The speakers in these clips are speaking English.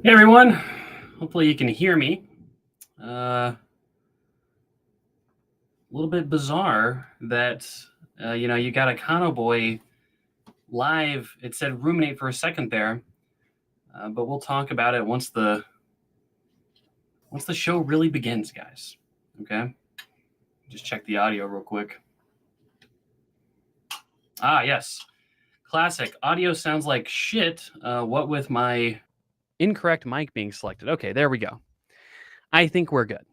Hey everyone, hopefully you can hear me. A little bit bizarre that you got Econo Boy live. It said ruminate for a second there, but we'll talk about it once the show really begins, guys. Okay, just check the audio real quick. Ah, yes, classic audio sounds like shit. What with my incorrect mic being selected? Okay, there we go. I think we're good.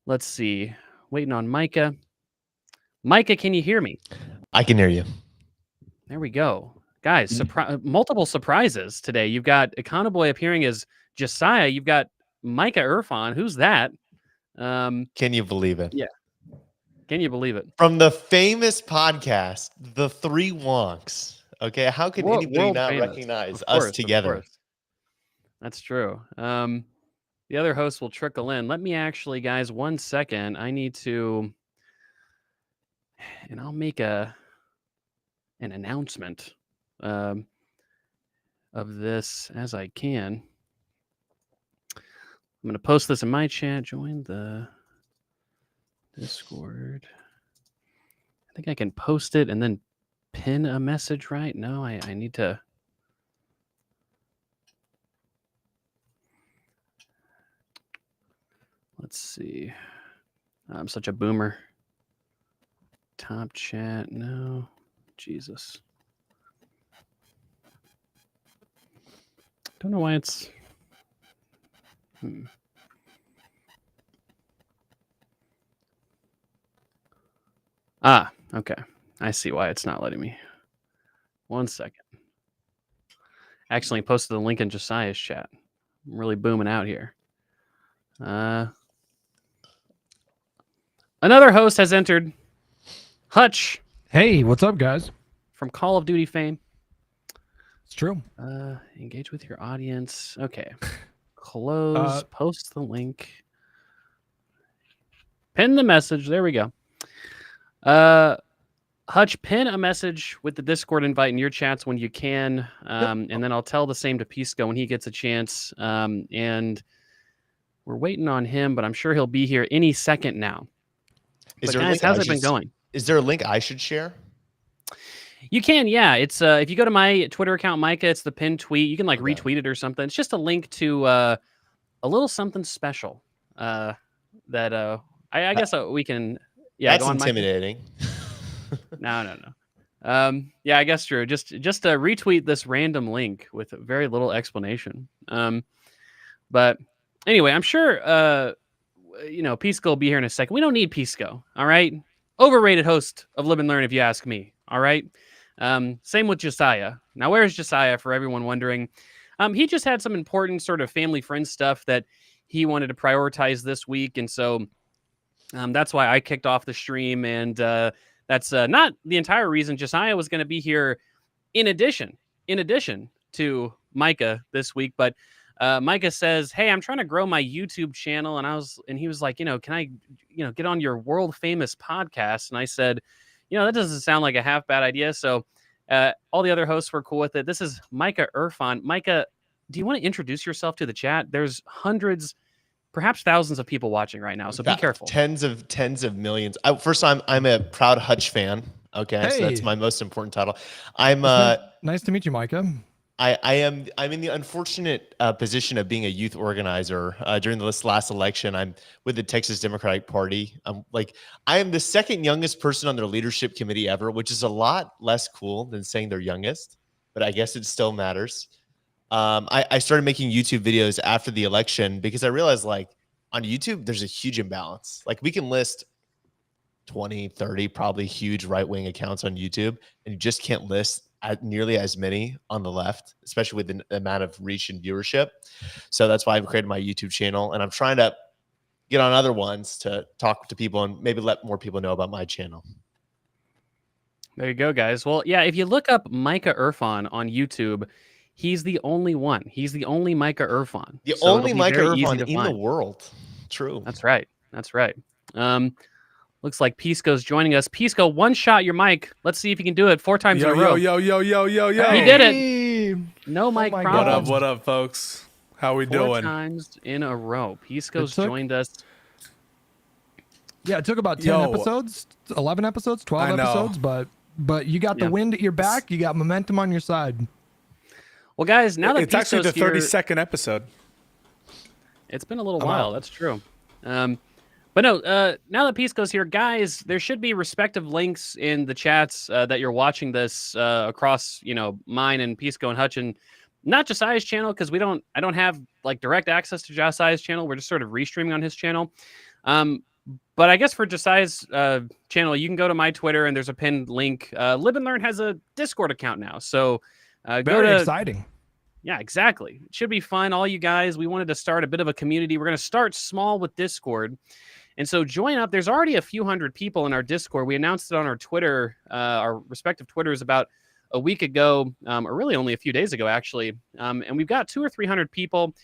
Let's see. Waiting on Micah. Micah, can you hear me? I can hear you. There we go. Guys, multiple surprises today. You've got Econoboy appearing as Josiah. You've got Micah Irfan. Who's that? Can you believe it? Yeah. Can you believe it? From the famous podcast, The Three Wonks. Okay, how can anybody not famous. recognize us together? That's true. The other hosts will trickle in. Let me actually, guys, 1 second. I need to, and I'll make an announcement of this as I can. I'm going to post this in my chat. Join the Discord. I think I can post it and then pin a message, right? No, I need to. Let's see. I'm such a boomer. Top chat. No. Jesus. Don't know why it's. Ah, okay. I see why it's not letting me. 1 second. Actually posted the link in Josiah's chat. I'm really booming out here. Another host has entered. Hutch. Hey, what's up, guys? From Call of Duty fame. It's true. Engage with your audience. Okay. Close. Post the link. Pin the message. There we go. Hutch, pin a message with the Discord invite in your chats when you can. And then I'll tell the same to Pisco when he gets a chance. And we're waiting on him, but I'm sure he'll be here any second now. Guys, how's it been going? Is there a link I should share? You can, yeah. It's if you go to my Twitter account, Micah, it's the pinned tweet. You can retweet it or something. It's just a link to a little something special that I guess we can. Yeah, that's intimidating. No. Yeah, I guess true. Just retweet this random link with very little explanation. But anyway, I'm sure Pisco will be here in a second. We don't need Pisco. All right. Overrated host of Live and Learn, if you ask me. All right. Same with Josiah. Now, where's Josiah for everyone wondering? He just had some important sort of family friend stuff that he wanted to prioritize this week. And so that's why I kicked off the stream. And that's not the entire reason. Josiah was going to be here in addition to Micah this week. But Micah says, hey, I'm trying to grow my YouTube channel. And he was like, can I, get on your world famous podcast? And I said, that doesn't sound like a half bad idea. So all the other hosts were cool with it. This is Micah Irfan. Micah, do you want to introduce yourself to the chat? There's hundreds, perhaps thousands of people watching right now. So be careful. Tens of millions. First, I'm a proud Hutch fan. Okay. Hey. So that's my most important title. Nice to meet you, Micah. I'm in the unfortunate position of being a youth organizer. During this last election, I'm with the Texas Democratic Party. I am the second youngest person on their leadership committee ever, which is a lot less cool than saying they're youngest, but I guess it still matters. I started making YouTube videos after the election because I realized on YouTube, there's a huge imbalance. We can list 20, 30, probably huge right-wing accounts on YouTube, and you just can't list nearly as many on the left, especially with the amount of reach and viewership. So that's why I've created my YouTube channel, and I'm trying to get on other ones to talk to people and maybe let more people know about my channel. There you go, guys. Well, yeah, if you look up Micah Irfan on YouTube, he's the only one. He's the only Micah Irfan. The only Micah Irfan in the world. True. That's right. Looks like Pisco's joining us. Pisco, one shot your mic. Let's see if you can do it 4 times in a row. Yo. He did it. No Mike my problems. God. What up, folks? How we 4 doing? times in a row. Pisco's took- joined us. Yeah, it took about 10 Yo. episodes, 11 episodes, 12 I know. episodes, but you got the Yeah. wind at your back. You got momentum on your side. Well, guys, now that It's actually Pisco's the here, 32nd episode. it's been a little I'm while. out. That's true. But no, now that Pisco's here, guys, there should be respective links in the chats that you're watching this across, mine and Pisco and Hutchin. Not Josiah's channel because I don't have like direct access to Josiah's channel. We're just sort of restreaming on his channel. But I guess for Josiah's channel, you can go to my Twitter and there's a pinned link. Live and Learn has a Discord account now, so go Very to. exciting. Yeah, exactly. It should be fun. All you guys, we wanted to start a bit of a community. We're going to start small with Discord. And so join up. There's already a few hundred people in our Discord. We announced it on our Twitter, our respective Twitters about a week ago, or really only a few days ago, actually. And we've got 200 or 300 people.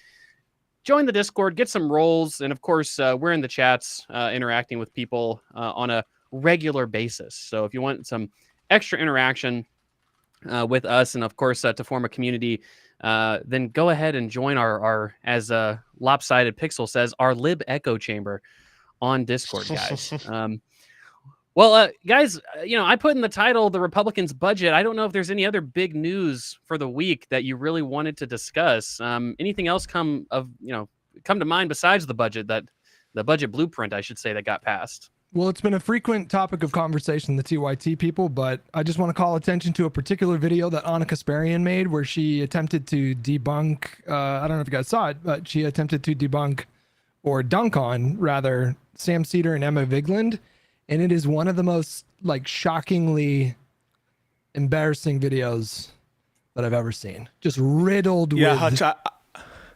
Join the Discord, get some roles. And of course, we're in the chats interacting with people on a regular basis. So if you want some extra interaction with us and of course to form a community, then go ahead and join our as Lopsided Pixel says, our lib echo chamber on Discord, guys. Guys, I put in the title the Republicans' budget. I don't know if there's any other big news for the week that you really wanted to discuss. Anything else come to mind besides the budget, that the budget blueprint, I should say, that got passed? Well, it's been a frequent topic of conversation, the TYT people, but I just want to call attention to a particular video that Anna Kasparian made where she attempted to debunk, I don't know if you guys saw it, but she attempted to debunk or dunk on, rather, Sam Cedar and Emma Vigeland. And it is one of the most shockingly embarrassing videos that I've ever seen. Just riddled Yeah, with Hutch,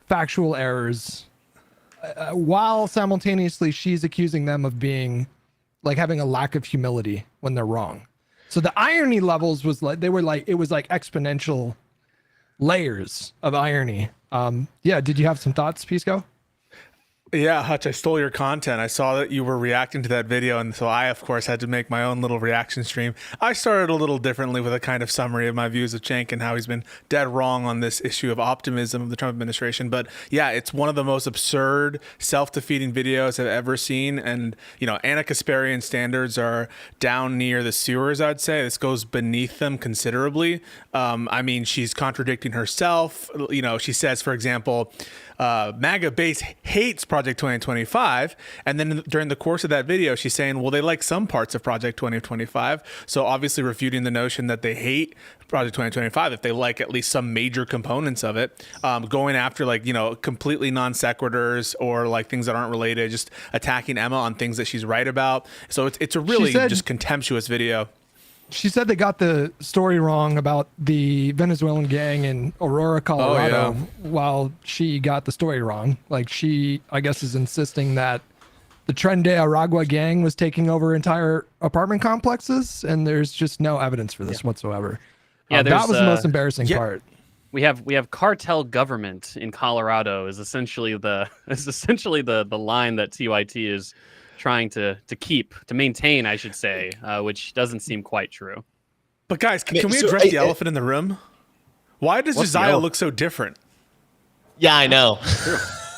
factual errors, while simultaneously she's accusing them of being having a lack of humility when they're wrong. So the irony levels was it was like exponential layers of irony. Did you have some thoughts, Pisco? Yeah, Hutch, I stole your content. I saw that you were reacting to that video, and so I, of course, had to make my own little reaction stream. I started a little differently with a kind of summary of my views of Cenk and how he's been dead wrong on this issue of optimism of the Trump administration. But yeah, it's one of the most absurd, self-defeating videos I've ever seen. And, Anna Kasparian standards are down near the sewers, I'd say. This goes beneath them considerably. She's contradicting herself. She says, for example, MAGA base hates Project 2025, and then during the course of that video she's saying, well, they like some parts of Project 2025, so obviously refuting the notion that they hate Project 2025 if they like at least some major components of it, going after completely non sequiturs or things that aren't related, just attacking Emma on things that she's right about. So it's a really just contemptuous video. She said they got the story wrong about the Venezuelan gang in Aurora, Colorado, while she got the story wrong. She, I guess, is insisting that the Tren de Aragua gang was taking over entire apartment complexes, and there's just no evidence for this whatsoever. Yeah, that was the most embarrassing part. We have cartel government in Colorado is essentially the line that TYT is trying to maintain, I should say, which doesn't seem quite true. But guys, can we address the elephant in the room? Why does Josiah look so different? Yeah, I know.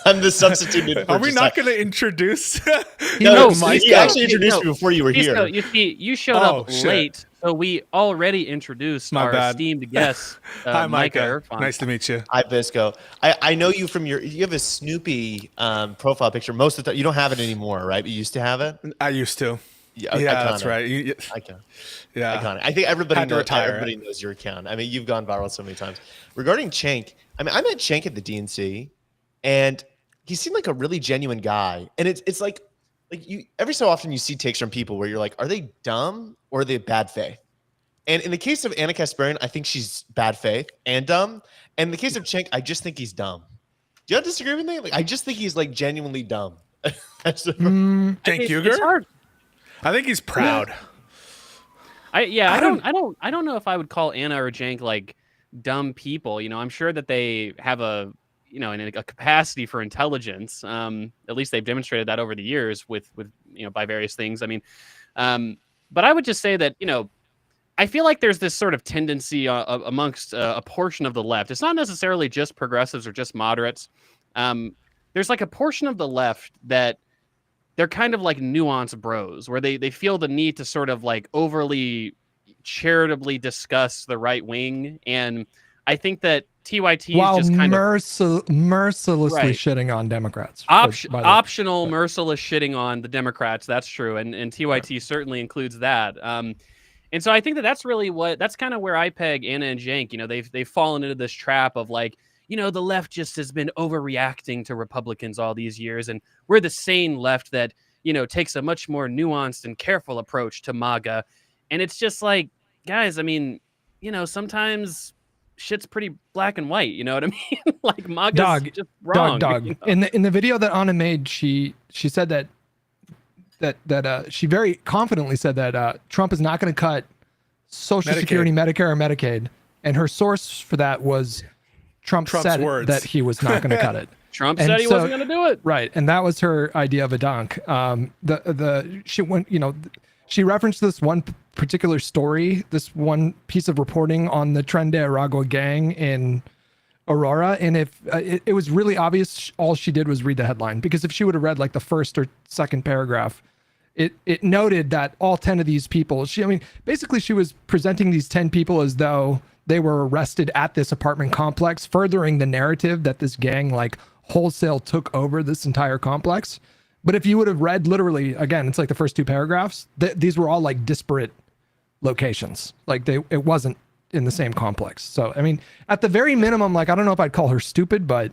I'm the substitute. Are we not going to introduce? Mike, you actually introduced me before you were here. You showed up late, so we already introduced our esteemed guest. Hi, Micah. Irfan. Nice to meet you. Hi, Pisco. I know you from you have a Snoopy profile picture. Most of the time, you don't have it anymore, right? You used to have it. I used to. Yeah, that's right. Iconic. Yeah, iconic. I think everybody retire. knows your account. I mean, you've gone viral so many times. Regarding Cenk, I met Cenk at the DNC, and he seemed like a really genuine guy. And it's like you every so often you see takes from people where you're like, are they dumb or are they bad faith? And in the case of Anna Kasparian, I think she's bad faith and dumb. And in the case of Cenk, I just think he's dumb. Do you not disagree with me? I just think he's genuinely dumb. Cenk Uygur? It's hard. I think he's proud. I don't know if I would call Anna or Cenk dumb people. I'm sure that they have a capacity for intelligence. At least they've demonstrated that over the years with by various things. But I would just say that I feel like there's this sort of tendency amongst a portion of the left. It's not necessarily just progressives or just moderates. There's like a portion of the left that they're kind of like nuanced bros, where they feel the need to sort of like overly charitably discuss the right wing. And I think that TYT While is just kind of mercilessly Right. shitting on Democrats. optional, merciless shitting on the Democrats. That's true. And TYT certainly includes that. And so I think that that's kind of where I peg Anna and Cenk. You know, they've fallen into this trap of like, you know, the left just has been overreacting to Republicans all these years. And we're the sane left that, you know, takes a much more nuanced and careful approach to MAGA. And it's just like, guys, I mean, you know, sometimes shit's pretty black and white. You know what I mean? Like MAGA's just wrong. Dog. You know? In the video that Anna made, she said that she very confidently said that Trump is not going to cut Social Medicaid. Security, Medicare, or Medicaid, and her source for that was Trump's said words. that he was not going to cut it. Trump And said he so- wasn't going to do it. Right, and that was her idea of a dunk. She went, you know, she referenced this one particular story, this one piece of reporting on the Tren de Aragua gang in Aurora, and if it was really obvious, all she did was read the headline, because if she would have read like the first or second paragraph, it noted that all 10 of these people, basically she was presenting these 10 people as though they were arrested at this apartment complex, furthering the narrative that this gang like wholesale took over this entire complex. But if you would have read literally, again, it's like the first two paragraphs, these were all like disparate locations. Like it wasn't in the same complex. So, I mean, at the very minimum, like, I don't know if I'd call her stupid, but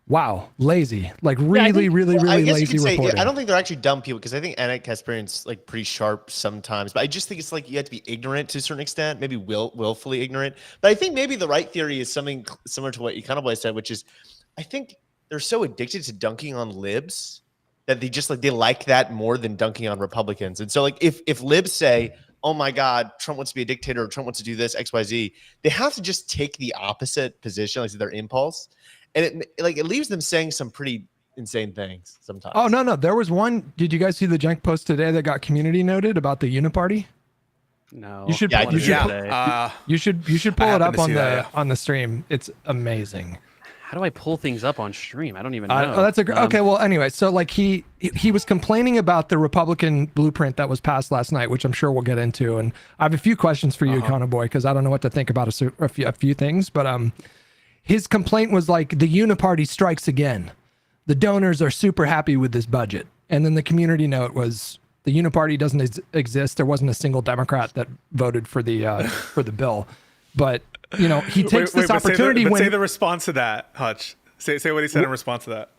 wow, lazy, like really I guess you lazy could say, reporting. I don't think they're actually dumb people, because I think Anna Kasparian's like pretty sharp sometimes, but I just think it's like you have to be ignorant to a certain extent, maybe willfully ignorant. But I think maybe the right theory is something similar to what Econoboy said, which is I think they're so addicted to dunking on libs that they like that more than dunking on Republicans. And so like if libs say, oh my God, Trump wants to be a dictator, or Trump wants to do this, XYZ, they have to just take the opposite position, like their impulse. And it leaves them saying some pretty insane things sometimes. Oh, no. There was one. Did you guys see the Cenk post today that got community noted about the Uniparty? No. You should, Yeah, I you did. should, Yeah. you should pull I it happened up to on see the that, yeah. on the stream. It's amazing. How do I pull things up on stream? I don't even know. Oh, that's okay. Well, anyway, so like he was complaining about the Republican blueprint that was passed last night, which I'm sure we'll get into. And I have a few questions for you, Econoboy, because I don't know what to think about a few things. But his complaint was like, the Uniparty strikes again. The donors are super happy with this budget. And then the community note was, the Uniparty doesn't exist. There wasn't a single Democrat that voted for the bill. But you know, he takes this opportunity but when say the response to that, Hutch. Say what he said in response to that.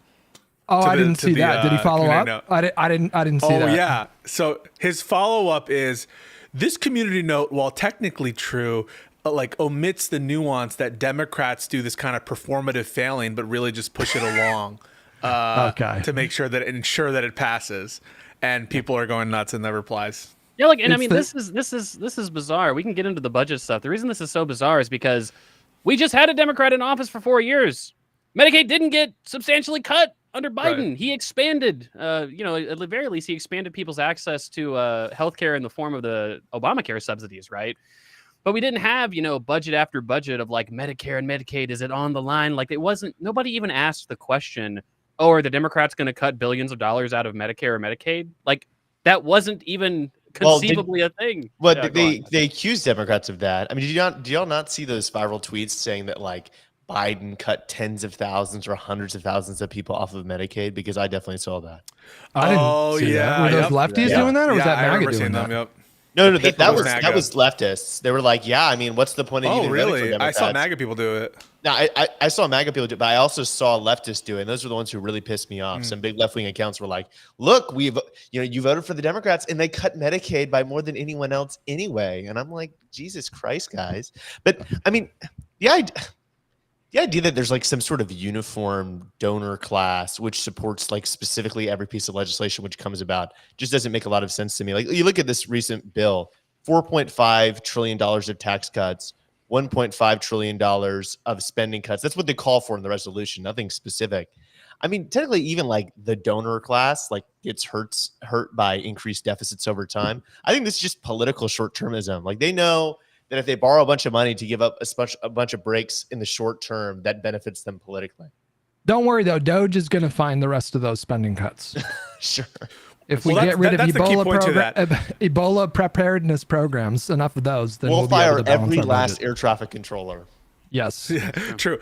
Oh, I didn't see that. Did he follow community up? note. I didn't see Oh that. yeah. So his follow up is, this community note, while technically true, like omits the nuance that Democrats do this kind of performative failing, but really just push it along Okay. to make sure that ensure that it passes. And people are going nuts in the replies. Yeah, like, and I It's mean, the- this is bizarre. We can get into the budget stuff. The reason this is so bizarre is because we just had a Democrat in office for 4 years. Medicaid didn't get substantially cut under Biden. Right. He expanded, you know, at the very least, he expanded people's access to healthcare in the form of the Obamacare subsidies, right? But we didn't have, you know, budget after budget of like Medicare and Medicaid. Is it on the line? Like, it wasn't. Nobody even asked the question, "Oh, are the Democrats going to cut billions of dollars out of Medicare or Medicaid?" Like, that wasn't even conceivably a thing. But Yeah, go on. they accuse Democrats of that. I mean, do y'all not see those viral tweets saying that like Biden cut tens of thousands or hundreds of thousands of people off of Medicaid? Because I definitely saw that. I didn't Oh, see that. yeah, Were those yep. lefties Yeah. doing that, or was Yeah, that I MAGA remember doing seeing that? them. Yep. No, paper that was was MAGA. leftists. They were like, yeah, I mean, what's the point of Oh, even voting for really? I Democrats? saw MAGA people do it. No, I saw MAGA people do it, but I also saw leftists do it. And those were the ones who really pissed me off. Some big left-wing accounts were like, look, you voted for the Democrats and they cut Medicaid by more than anyone else anyway. And I'm like, Jesus Christ, guys. But I mean, the idea that there's like some sort of uniform donor class which supports like specifically every piece of legislation which comes about just doesn't make a lot of sense to me. Like, you look at this recent bill, $4.5 trillion of tax cuts, $1.5 trillion of spending cuts. That's what they call for in the resolution, nothing specific. I mean, technically, even like the donor class like gets hurt by increased deficits over time. I think this is just political short-termism. Like they know that if they borrow a bunch of money to give up a bunch of breaks in the short term, that benefits them politically. Don't worry though, Doge is going to find the rest of those spending cuts. Sure. If we Well, get rid of that's the key point to Ebola preparedness programs, enough of those, then We'll be able fire to balance every our last budget. air traffic controller. Yes. True.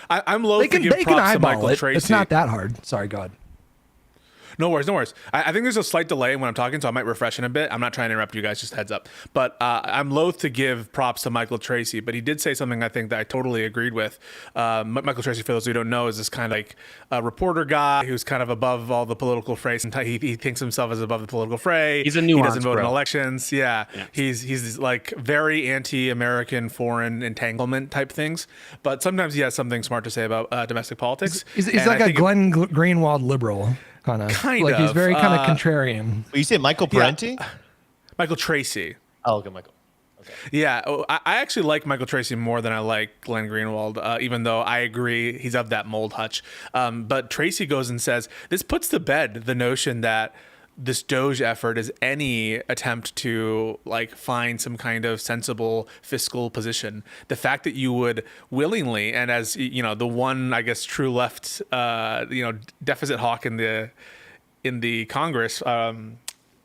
I'm loath They can to give props to eyeball Michael it. Tracy. It's not that hard. Sorry, go ahead. No worries, no worries. I think there's a slight delay when I'm talking, so I might refresh in a bit. I'm not trying to interrupt you guys, just heads up. But I'm loath to give props to Michael Tracy, but he did say something I think that I totally agreed with. Michael Tracy, for those who don't know, is this kind of like a reporter guy who's kind of above all the political fray. And he thinks himself as above the political fray. He's a He nuanced doesn't vote in bro. elections. Yeah. He's like very anti-American foreign entanglement type things. But sometimes he has something smart to say about domestic politics. He's And like I a think Glenn Greenwald liberal. Kind of like he's very kind of contrarian. But you say Michael Parenti? Michael Tracy. Oh, okay, Michael. Yeah, I actually like Michael Tracy more than I like Glenn Greenwald, even though I agree he's of that mold hutch. But Tracy goes and says, this puts to bed the notion that this Doge effort is any attempt to like find some kind of sensible fiscal position. The fact that you would willingly, and as you know, the one, I guess, true left, deficit hawk in the Congress,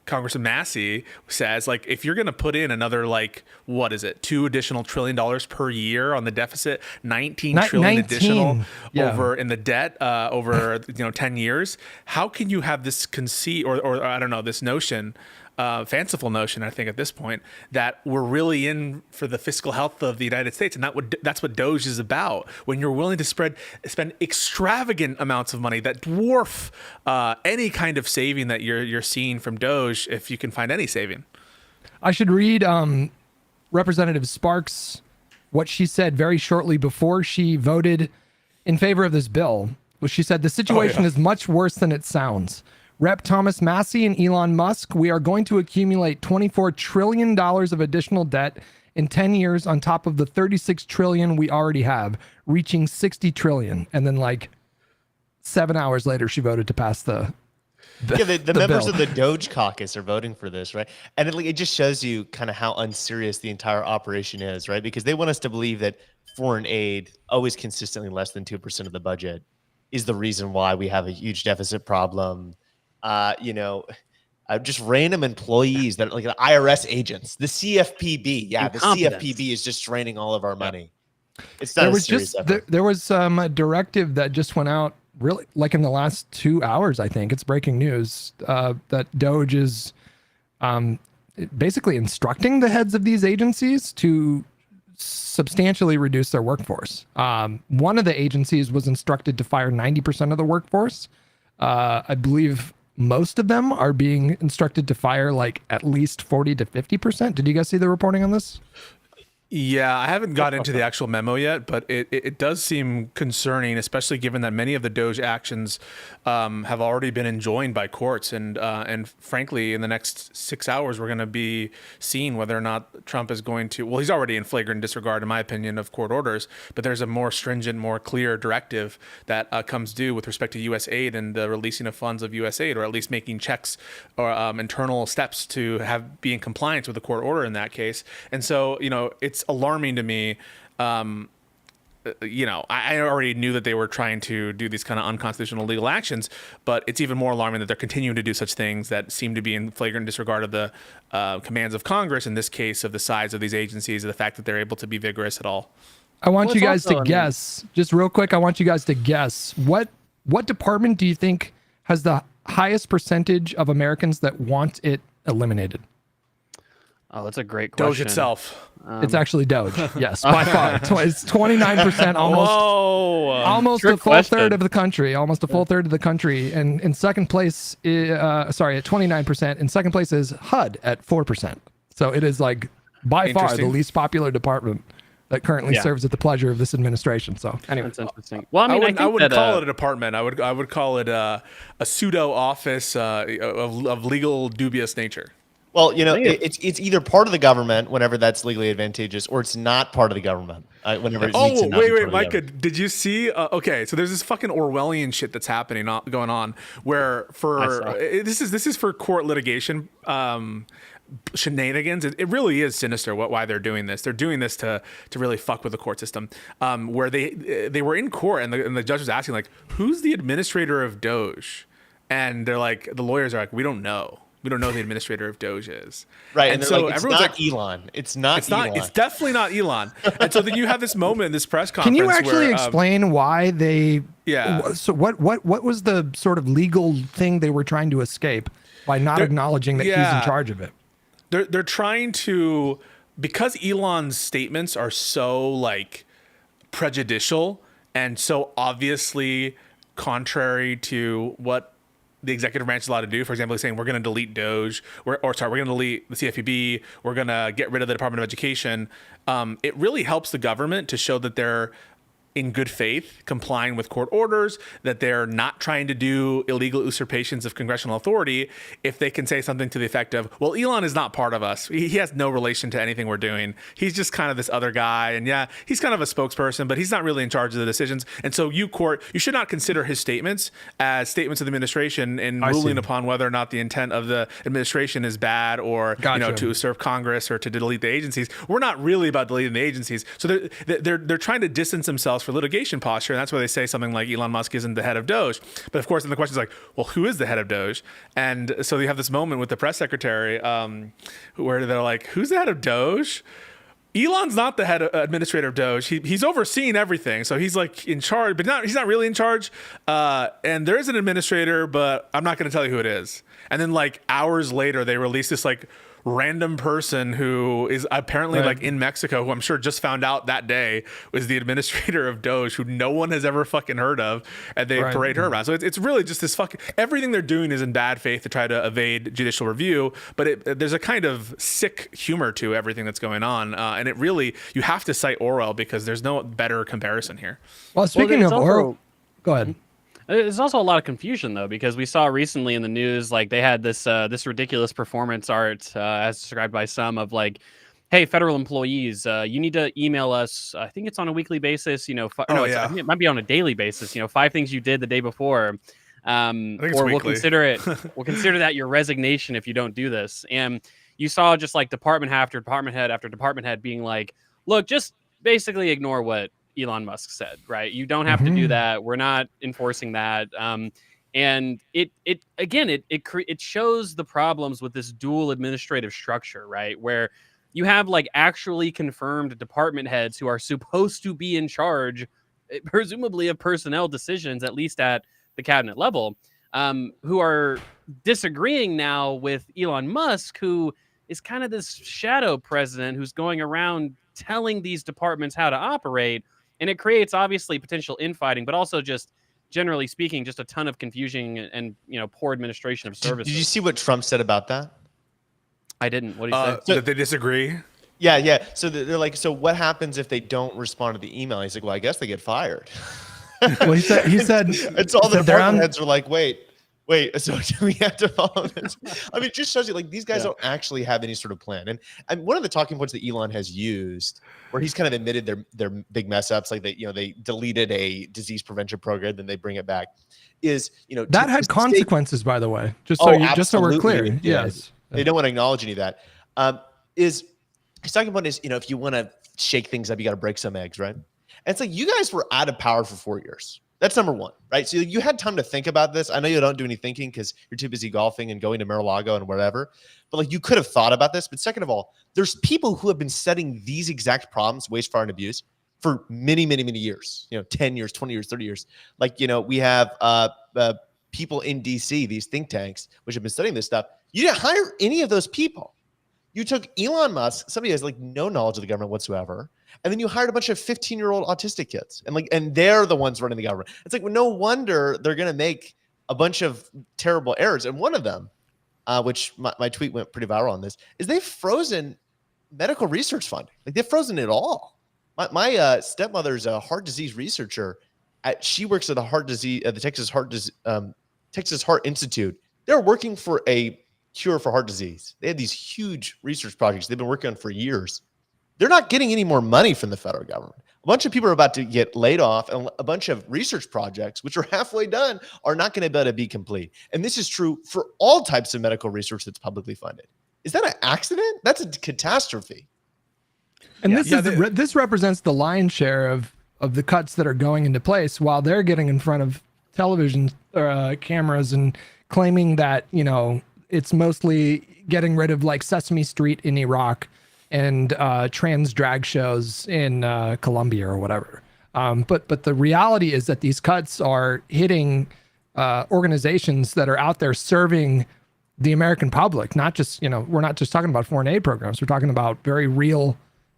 Congressman Massey says, like, if you're going to put in another, like, what is it, $2 additional trillion per year on the deficit, 19 trillion additional over in the debt over 10 years, how can you have this conceit or I don't know, this notion, fanciful notion, I think at this point, that we're really in for the fiscal health of the United States, and that's what Doge is about. When you're willing to spend extravagant amounts of money that dwarf any kind of saving that you're seeing from Doge, if you can find any saving. I should read Representative Sparks what she said very shortly before she voted in favor of this bill. Which she said, the situation is much worse than it sounds. Rep. Thomas Massey and Elon Musk, we are going to accumulate $24 trillion of additional debt in 10 years on top of the 36 trillion we already have, reaching 60 trillion. And then like 7 hours later, she voted to pass the members bill. of the Doge caucus are voting for this, right? And it just shows you kind of how unserious the entire operation is, right? Because they want us to believe that foreign aid, always consistently less than 2% of the budget, is the reason why we have a huge deficit problem. Just random employees that like the IRS agents, the CFPB. Yeah, the CFPB is just draining all of our money. It's not there was a directive that just went out really like in the last 2 hours. I think it's breaking news that Doge is basically instructing the heads of these agencies to substantially reduce their workforce. One of the agencies was instructed to fire 90% of the workforce. I believe most of them are being instructed to fire like at least 40 to 50%. Did you guys see the reporting on this? Yeah, I haven't got into the actual memo yet, but it does seem concerning, especially given that many of the Doge actions have already been enjoined by courts. And frankly, in the next 6 hours, we're going to be seeing whether or not Trump is going to, well, he's already in flagrant disregard, in my opinion, of court orders, but there's a more stringent, more clear directive that comes due with respect to U.S. aid and the releasing of funds of U.S. aid, or at least making checks or internal steps to be in compliance with the court order in that case. And so, it's alarming to me. I already knew that they were trying to do these kind of unconstitutional legal actions, but it's even more alarming that they're continuing to do such things that seem to be in flagrant disregard of the commands of Congress, in this case, of the size of these agencies, of the fact that they're able to be vigorous at all. I want you guys to guess, just real quick, I want you guys to guess what department do you think has the highest percentage of Americans that want it eliminated? Oh, that's a great question. Doge itself. It's actually Doge. Yes, by far. It's 29%, almost a full third of the country. Almost a full third of the country. And in second place, at 29%. In second place is HUD at 4%. So it is like by far the least popular department that currently serves at the pleasure of this administration. So anyway, that's interesting. Well, I mean, I wouldn't call it a department. I would call it a pseudo office of legal dubious nature. Well, you know, I think it's either part of the government whenever that's legally advantageous, or it's not part of the government whenever it needs to Oh, not be part wait, of the Micah, government. did you see? Okay, so there's this fucking Orwellian shit that's happening, going on, where for saw. this is for court litigation shenanigans. It really is sinister why they're doing this. They're doing this to really fuck with the court system. Where they were in court and the judge was asking like, who's the administrator of Doge? And they're like, the lawyers are like, we don't know. We don't know who the administrator of Doge is. Right, And and so like, it's everyone's not like, Elon. It's not it's Elon. not. It's definitely not Elon. And so then you have this moment in this press Can conference. you actually where, explain why they? Yeah. So what was the sort of legal thing they were trying to escape by not acknowledging that he's yeah. in charge of it? They're trying to, because Elon's statements are so like prejudicial and so obviously contrary to what the executive branch is allowed to do. For example, saying we're going to delete Doge, we're going to delete the CFPB, we're going to get rid of the Department of Education. It really helps the government to show that they're in good faith, complying with court orders, that they're not trying to do illegal usurpations of congressional authority. If they can say something to the effect of, well, Elon is not part of us. He has no relation to anything we're doing. He's just kind of this other guy. And yeah, he's kind of a spokesperson, but he's not really in charge of the decisions. And so you court, you should not consider his statements as statements of the administration in ruling upon whether or not the intent of the administration is bad or, Gotcha. to usurp Congress or to delete the agencies. We're not really about deleting the agencies. So they're trying to distance themselves for litigation posture, and that's why they say something like Elon Musk isn't the head of Doge. But of course, then the question is like, well, who is the head of Doge? And so you have this moment with the press secretary where they're like, who's the head of Doge? Elon's not the head administrator of Doge. He's overseeing everything, so he's like in charge, but he's not really in charge. And there is an administrator, but I'm not going to tell you who it is. And then like hours later, they release this like random person who is apparently Right. like in Mexico, who I'm sure just found out that day was the administrator of Doge, who no one has ever fucking heard of, and they Right. parade her around. So it's really just this fucking, everything they're doing is in bad faith to try to evade judicial review, but there's a kind of sick humor to everything that's going on, and it really, you have to cite Orwell because there's no better comparison here. Well, speaking there's of also- Orwell, go ahead. There's also a lot of confusion though, because we saw recently in the news, like they had this this ridiculous performance art, as described by some, of like, hey, federal employees, you need to email us. I think it's on a weekly basis. I think it might be on a daily basis. 5 things you did the day before, think it's or we'll weekly. consider it. We'll consider that your resignation if you don't do this. And you saw just like department head after department head being like, look, just basically ignore what Elon Musk said, right? You don't have to do that. We're not enforcing that. And it shows the problems with this dual administrative structure, right? Where you have like actually confirmed department heads who are supposed to be in charge, presumably of personnel decisions, at least at the cabinet level, who are disagreeing now with Elon Musk, who is kind of this shadow president who's going around telling these departments how to operate. And it creates obviously potential infighting, but also just generally speaking, just a ton of confusion and poor administration of services. Did you see what Trump said about that? I didn't. What did he say? That they disagree. Yeah. So they're like, so what happens if they don't respond to the email? He's like, well, I guess they get fired. Well, he said It's all the that they're department on- heads are like, wait, so do we have to follow this? I mean, it just shows you like these guys don't actually have any sort of plan. And one of the talking points that Elon has used, where he's kind of admitted their big mess ups, like they deleted a disease prevention program, then they bring it back, is that to had say- consequences, by the way. Just Oh, just so we're clear. absolutely it did. Yes. They don't want to acknowledge any of that. He's talking about is if you want to shake things up, you got to break some eggs, right? And it's like you guys were out of power for 4 years. That's number one, right? So you had time to think about this. I know you don't do any thinking because you're too busy golfing and going to Mar-a-Lago and whatever. But like you could have thought about this. But second of all, there's people who have been studying these exact problems, waste, fraud, and abuse, for many, many, many years. 10 years, 20 years, 30 years. Like we have people in DC, these think tanks, which have been studying this stuff. You didn't hire any of those people. You took Elon Musk, somebody who has like no knowledge of the government whatsoever, and then you hired a bunch of 15-year-old autistic kids, and they're the ones running the government. It's like, well, no wonder they're going to make a bunch of terrible errors. And one of them, which my tweet went pretty viral on this, is they've frozen medical research funding. Like they've frozen it all. My stepmother's a heart disease researcher. She works at the Texas Heart Institute. They're working for a cure for heart disease. They have these huge research projects they've been working on for years. They're not getting any more money from the federal government. A bunch of people are about to get laid off, and a bunch of research projects, which are halfway done, are not going to be able to be complete. And this is true for all types of medical research that's publicly funded. Is that an accident? That's a catastrophe. And Yeah. this represents the lion's share of the cuts that are going into place while they're getting in front of television cameras and claiming that, you know, it's mostly getting rid of like Sesame Street in Iraq and trans drag shows in Colombia or whatever. But the reality is that these cuts are hitting organizations that are out there serving the American public. Not just, you know, we're not just talking about foreign aid programs. We're talking about very real,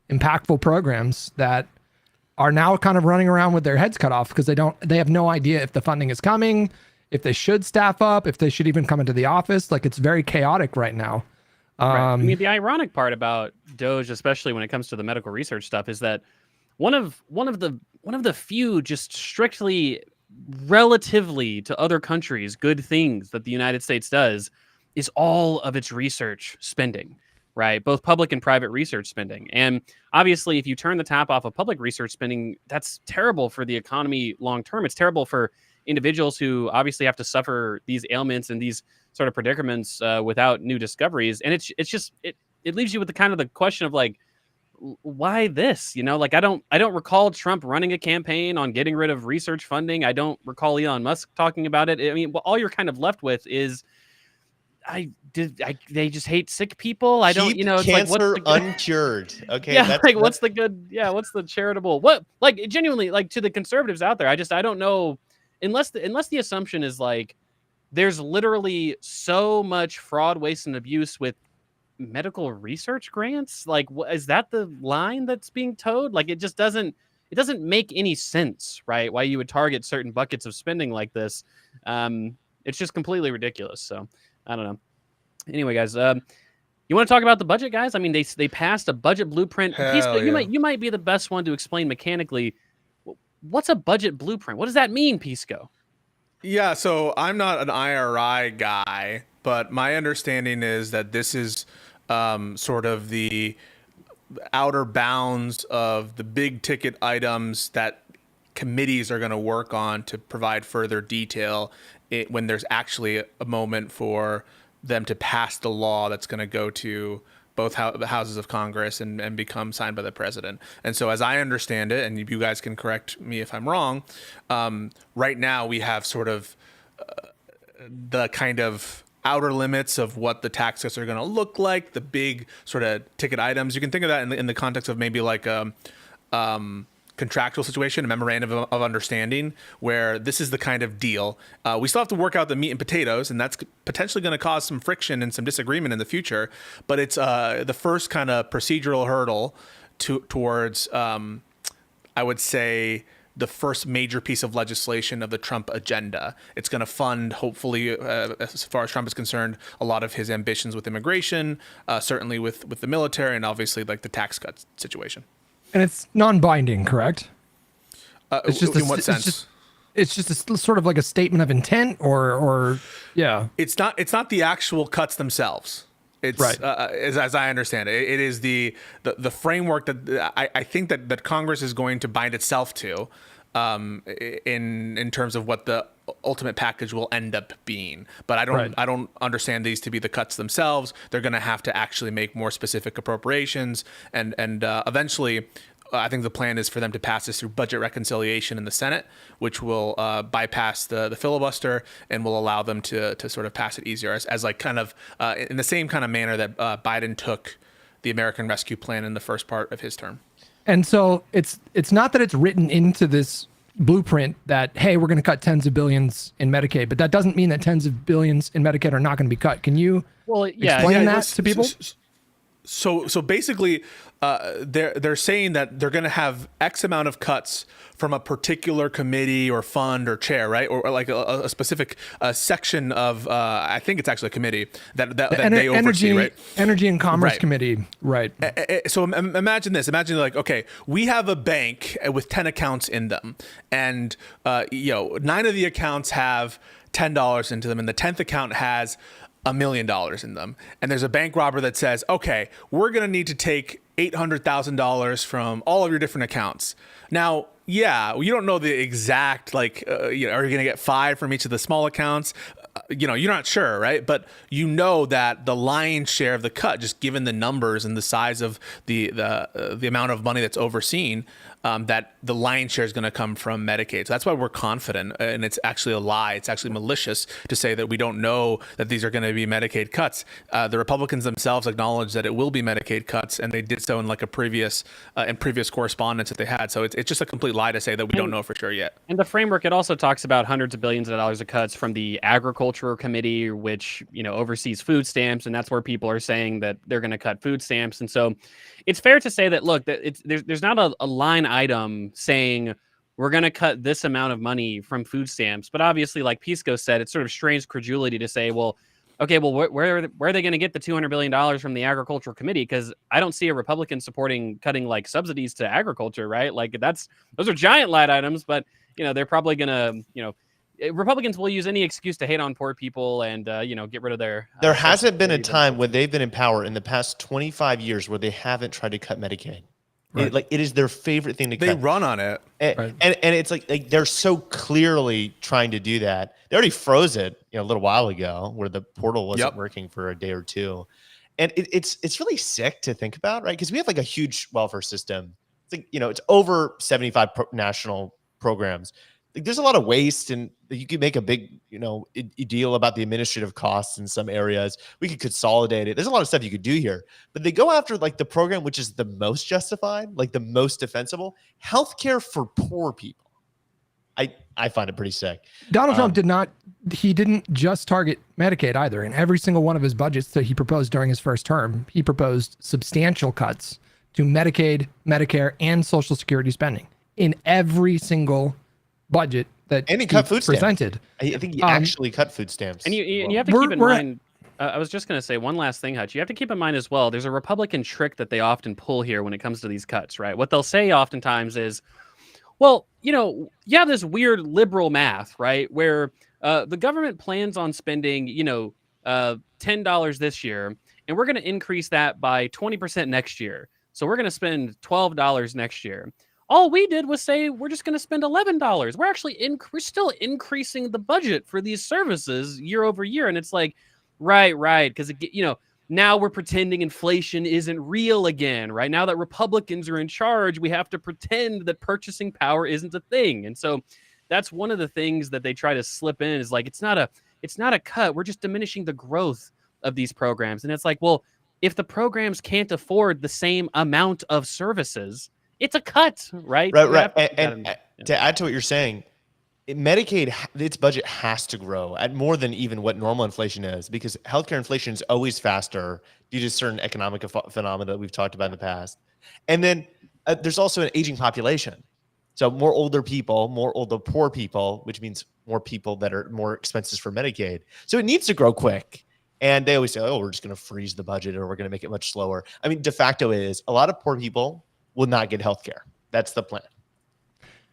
impactful programs that are now kind of running around with their heads cut off because they have no idea if the funding is coming, if they should staff up, if they should even come into the office. Like, it's very chaotic right now. Right. I mean, the ironic part about Doge, especially when it comes to the medical research stuff, is that one of the few just strictly relatively to other countries good things that the United States does is all of its research spending, right? Both public and private research spending. And obviously, if you turn the tap off of public research spending, that's terrible for the economy long term. It's terrible for individuals who obviously have to suffer these ailments and these sort of predicaments without new discoveries. And it leaves you with the question of like, why this? You know, like I don't recall Trump running a campaign on getting rid of research funding. I don't recall Elon Musk talking about it. I mean, well, all you're kind of left with is they just hate sick people. I don't, Keep you know, it's cancer like what's uncured. Okay. yeah, like what's the good? Yeah, what's the charitable? What, like, genuinely, like, to the conservatives out there, I don't know, unless the assumption is like there's literally so much fraud, waste, and abuse with medical research grants. Like, is that the line that's being towed? Like, it doesn't make any sense, right? Why you would target certain buckets of spending like this. It's just completely ridiculous. So I don't know. Anyway, guys, you want to talk about the budget, guys? I mean, they passed a budget blueprint. Hell yeah. You might be the best one to explain mechanically what's a budget blueprint. What does that mean, Pisco? Yeah, so I'm not an IRI guy, but my understanding is that this is sort of the outer bounds of the big ticket items that committees are going to work on to provide further detail when there's actually a moment for them to pass the law that's going to go to both the houses of Congress and become signed by the president. And so as I understand it, and you guys can correct me if I'm wrong, right now we have sort of the kind of outer limits of what the tax cuts are going to look like, the big sort of ticket items. You can think of that in the context of maybe like contractual situation, a memorandum of understanding, where this is the kind of deal. We still have to work out the meat and potatoes, and that's potentially going to cause some friction and some disagreement in the future. But it's the first kind of procedural hurdle towards, I would say, the first major piece of legislation of the Trump agenda. It's going to fund, hopefully, as far as Trump is concerned, a lot of his ambitions with immigration, certainly with the military, and obviously like the tax cuts situation. And it's non-binding, correct? It's just in what sense? It's just a, sort of like a statement of intent, or yeah. It's not the actual cuts themselves. It's right. As I understand it, it is the framework that I think that Congress is going to bind itself to, in terms of what the ultimate package will end up being. But I don't understand these to be the cuts themselves. They're going to have to actually make more specific appropriations, and eventually, I think the plan is for them to pass this through budget reconciliation in the Senate, which will bypass the filibuster and will allow them to sort of pass it easier, as like kind of in the same kind of manner that Biden took the American Rescue Plan in the first part of his term. And so it's not that it's written into this blueprint that, hey, we're going to cut tens of billions in Medicaid, but that doesn't mean that tens of billions in Medicaid are not going to be cut. Can you explain that to people? So basically, they're saying that they're going to have X amount of cuts from a particular committee or fund or chair, right? Or like a specific section of, I think it's actually a committee that they oversee, right? Energy and Commerce Committee, right? So imagine this. Imagine like, okay, we have a bank with 10 accounts in them, and 9 of the accounts have $10 into them, and the 10th account has $1 million in them. And there's a bank robber that says, okay, we're going to need to take $800,000 from all of your different accounts. Now, yeah, you don't know the exact, like, are you going to get 5 from each of the small accounts? You're not sure, right? But you know that the lion's share of the cut, just given the numbers and the size of the amount of money that's overseen, that the lion's share is going to come from Medicaid. So that's why we're confident, and it's actually a lie. It's actually malicious to say that we don't know that these are going to be Medicaid cuts. The Republicans themselves acknowledge that it will be Medicaid cuts, and they did so in like a previous correspondence that they had. So it's just a complete lie to say that we don't know for sure yet. And the framework, it also talks about hundreds of billions of dollars of cuts from the Agriculture Committee, which oversees food stamps, and that's where people are saying that they're going to cut food stamps. And so it's fair to say that, look, that there's not a line item saying we're going to cut this amount of money from food stamps. But obviously, like Pisco said, it's sort of strange credulity to say, well, okay, well, where are they going to get the $200 billion from the Agricultural Committee? Because I don't see a Republican supporting cutting like subsidies to agriculture, right? Like those are giant line items, but they're probably going to, Republicans will use any excuse to hate on poor people and get rid of their. There hasn't been a time when they've been in power in the past 25 years where they haven't tried to cut Medicaid. Right. It is their favorite thing to cut. They run on it. And it's like they're so clearly trying to do that. They already froze it a little while ago where the portal wasn't working for a day or two. And it's really sick to think about, right? Because we have like a huge welfare system. It's like, it's over 75 national programs. Like, there's a lot of waste, and you could make a big, deal about the administrative costs in some areas. We could consolidate it. There's a lot of stuff you could do here, but they go after like the program which is the most justified, like the most defensible, healthcare for poor people. I find it pretty sick. Donald Trump didn't just target Medicaid either. In every single one of his budgets that he proposed during his first term, he proposed substantial cuts to Medicaid, Medicare, and Social Security spending in every single budget that and he cut food presented. Stamps. I think he actually cut food stamps. And you have to keep in mind. I was just going to say one last thing, Hutch. You have to keep in mind as well. There's a Republican trick that they often pull here when it comes to these cuts, right? What they'll say oftentimes is, well, you have this weird liberal math, right, where the government plans on spending, $10 this year, and we're going to increase that by 20% next year. So we're going to spend $12 next year. All we did was say we're just going to spend $11. We're actually we're still increasing the budget for these services year over year, and it's like, right, because now we're pretending inflation isn't real again, right? Now that Republicans are in charge, we have to pretend that purchasing power isn't a thing, and so that's one of the things that they try to slip in is like it's not a cut. We're just diminishing the growth of these programs, and it's like, well, if the programs can't afford the same amount of services, it's a cut, right? Right. And to add to what you're saying, Medicaid, its budget has to grow at more than even what normal inflation is, because healthcare inflation is always faster due to certain economic phenomena that we've talked about in the past. And then there's also an aging population. So more older poor people, which means more people that are more expenses for Medicaid. So it needs to grow quick. And they always say, oh, we're just going to freeze the budget or we're going to make it much slower. I mean, de facto is a lot of poor people will not get healthcare. That's the plan.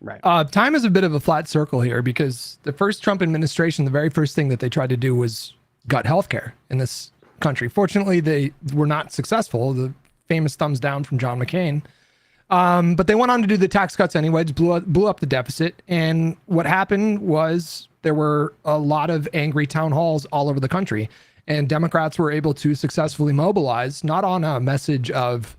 Right. Time is a bit of a flat circle here because the first Trump administration, the very first thing that they tried to do was gut healthcare in this country. Fortunately, they were not successful. The famous thumbs down from John McCain. But they went on to do the tax cuts anyway, just blew up the deficit. And what happened was there were a lot of angry town halls all over the country. And Democrats were able to successfully mobilize, not on a message of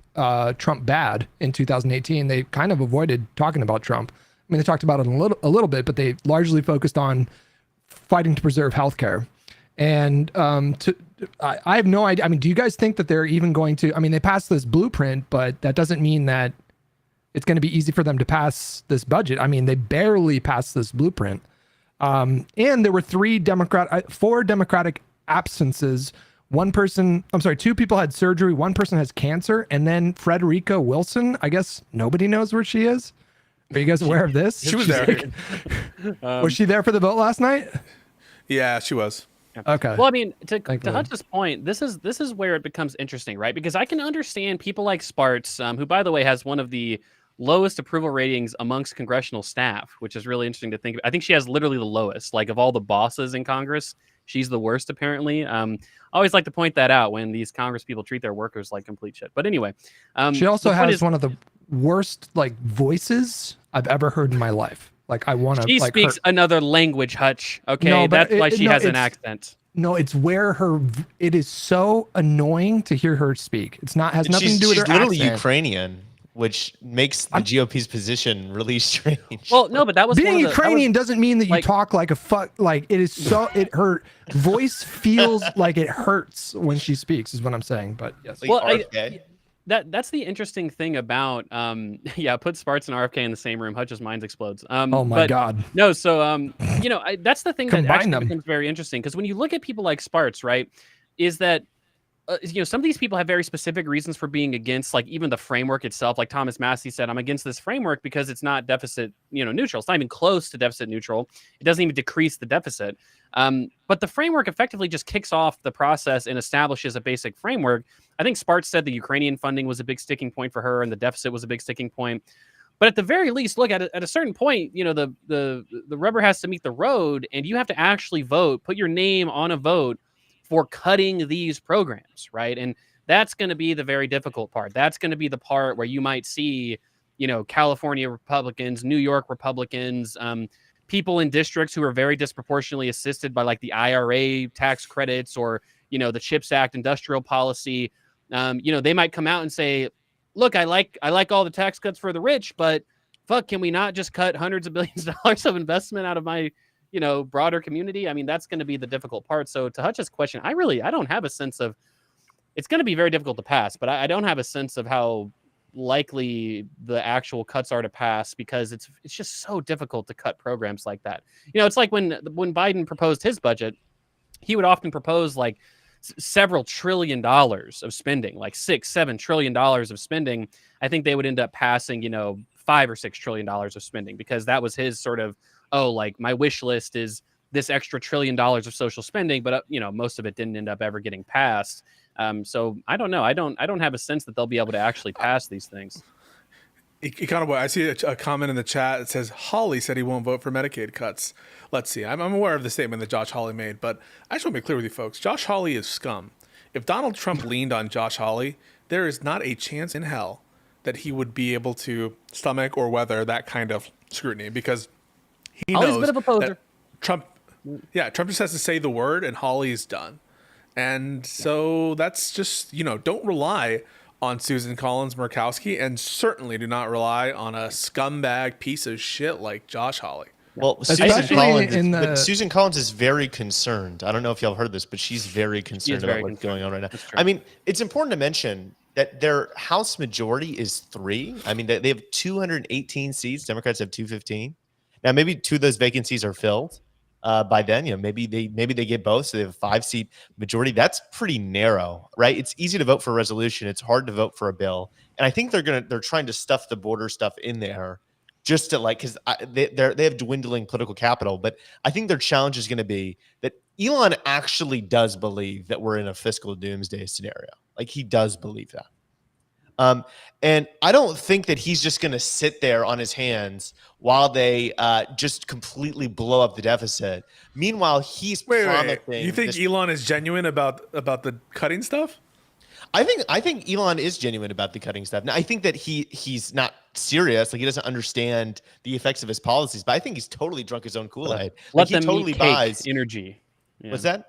Trump bad in 2018. They kind of avoided talking about Trump. I mean, they talked about it a little bit, but they largely focused on fighting to preserve healthcare. And I have no idea. I mean, do you guys think that they're even going to? I mean, they passed this blueprint, but that doesn't mean that it's going to be easy for them to pass this budget. I mean, they barely passed this blueprint. And there were four Democratic absences. Two people had surgery. One person has cancer. And then Frederica Wilson, I guess nobody knows where she is. Are you guys aware of this? She was there. Was she there for the vote last night? Yeah, she was. Okay. Well, I mean, to Hutch's point, this is where it becomes interesting, right? Because I can understand people like Spartz, who, by the way, has one of the lowest approval ratings amongst congressional staff, which is really interesting to think of. I think she has literally the lowest, like of all the bosses in Congress. she's the worst apparently. I always like to point that out when these Congress people treat their workers like complete shit. But anyway, She also the point has is, one of the worst like voices I've ever heard in my life. Like I want to. she like, speaks another language, Hutch. Okay, No, but that's why she has an it's- accent. No, it's where it is so annoying to hear her speak. It's not has And nothing to do with she's her literally accent. Ukrainian, which makes the GOP's position really strange. Well, no, but that was Being one of the- that was- Ukrainian doesn't mean that you like- talk like a fuck. Like it is so. Her voice feels like it hurts when she speaks. Is what I'm saying. But yes. Like Well, RFK. that's the interesting thing about yeah, put Sparts and RFK in the same room. Hutch's mind explodes. Oh my but god. No, so that's the thing that Combine actually them. becomes very interesting because when you look at people like Sparts, right, is that some of these people have very specific reasons for being against, like even the framework itself. Like Thomas Massey said, I'm against this framework because it's not deficit, neutral. It's not even close to deficit neutral. It doesn't even decrease the deficit. But the framework effectively just kicks off the process and establishes a basic framework. I think Sparts said the Ukrainian funding was a big sticking point for her, and the deficit was a big sticking point. But at the very least, look, at a certain point, the rubber has to meet the road, and you have to actually vote, put your name on a vote for cutting these programs, right? And that's going to be the very difficult part. That's going to be the part where you might see, California Republicans, New York Republicans, people in districts who are very disproportionately assisted by like the IRA tax credits or, the CHIPS Act industrial policy. They might come out and say, look, I like all the tax cuts for the rich, but fuck, can we not just cut hundreds of billions of dollars of investment out of my broader community? I mean, that's going to be the difficult part. So to Hutch's question, I don't have a sense of, it's going to be very difficult to pass, but I don't have a sense of how likely the actual cuts are to pass because it's just so difficult to cut programs like that. It's like when Biden proposed his budget, he would often propose like several $1 trillion of spending, like $6-7 trillion of spending. I think they would end up passing, $5 or $6 trillion of spending because that was his sort of, like my wish list is this extra $1 trillion of social spending, but most of it didn't end up ever getting passed. So I don't know. I don't have a sense that they'll be able to actually pass these things. I see a comment in the chat that says Hawley said he won't vote for Medicaid cuts. Let's see. I'm aware of the statement that Josh Hawley made, but I just want to be clear with you folks. Josh Hawley is scum. If Donald Trump leaned on Josh Hawley, there is not a chance in hell that he would be able to stomach or weather that kind of scrutiny because he Hawley's knows a bit of a poser. that Trump just has to say the word and Hawley's done. And so that's just, don't rely on Susan Collins Murkowski and certainly do not rely on a scumbag piece of shit like Josh Hawley. Well, Especially Susan Collins is very concerned. I don't know if y'all heard this, but she's very concerned about what's going on right now. I mean, it's important to mention that their House majority is 3. I mean, they have 218 seats. Democrats have 215. Now, maybe 2 of those vacancies are filled by then. Maybe they get both, so they have a 5-seat majority. That's pretty narrow, right? It's easy to vote for a resolution. It's hard to vote for a bill, and I think they're trying to stuff the border stuff in there just to because they have dwindling political capital. But I think their challenge is going to be that Elon actually does believe that we're in a fiscal doomsday scenario. Like he does believe that. And I don't think that he's just going to sit there on his hands while they just completely blow up the deficit. Meanwhile, he's promising. You think Elon is genuine about the cutting stuff? I think Elon is genuine about the cutting stuff. Now, I think that he's not serious. Like he doesn't understand the effects of his policies. But I think he's totally drunk his own Kool-Aid. Let he them totally eat cake buys energy. Yeah. What's that?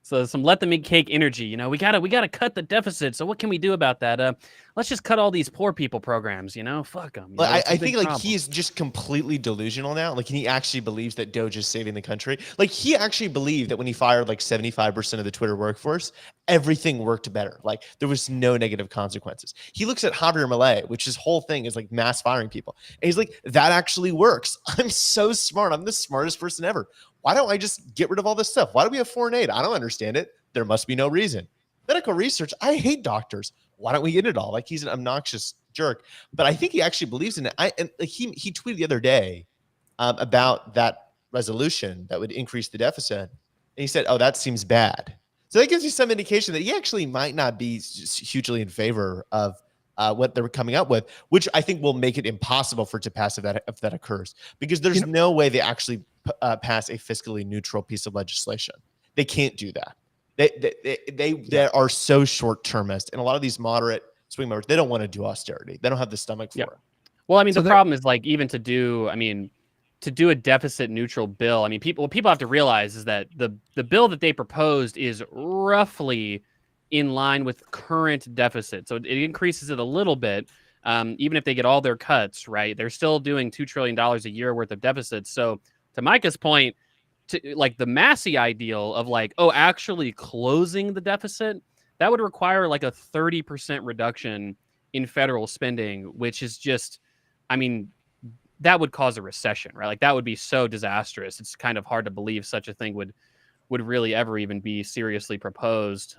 So some let them eat cake energy. We gotta cut the deficit. So what can we do about that? Let's just cut all these poor people programs. Fuck them. I think he is just completely delusional now. Like he actually believes that Doge is saving the country. Like he actually believed that when he fired like 75% of the Twitter workforce, everything worked better. Like there was no negative consequences. He looks at Javier Milei, which his whole thing is like mass firing people, and he's like, that actually works. I'm so smart. I'm the smartest person ever. Why don't I just get rid of all this stuff? Why do we have foreign aid? I don't understand it. There must be no reason. Medical research. I hate doctors. Why don't we get it all? Like he's an obnoxious jerk. But I think he actually believes in it. He tweeted the other day about that resolution that would increase the deficit. And he said, oh, that seems bad. So that gives you some indication that he actually might not be hugely in favor of what they're coming up with, which I think will make it impossible for it to pass if that occurs. Because there's no way they actually pass a fiscally neutral piece of legislation. They can't do that. They are so short-termist, and a lot of these moderate swing voters, they don't want to do austerity. They don't have the stomach for it. Well, I mean, So the problem is like even to do a deficit neutral bill. I mean, what people have to realize is that the bill that they proposed is roughly in line with current deficit. So it increases it a little bit. Even if they get all their cuts, right, they're still doing $2 trillion a year worth of deficits. So to Micah's point, to like the Massey ideal of like, oh, actually closing the deficit, that would require like a 30% reduction in federal spending, which is just, I mean, that would cause a recession, right? Like that would be so disastrous. It's kind of hard to believe such a thing would really ever even be seriously proposed.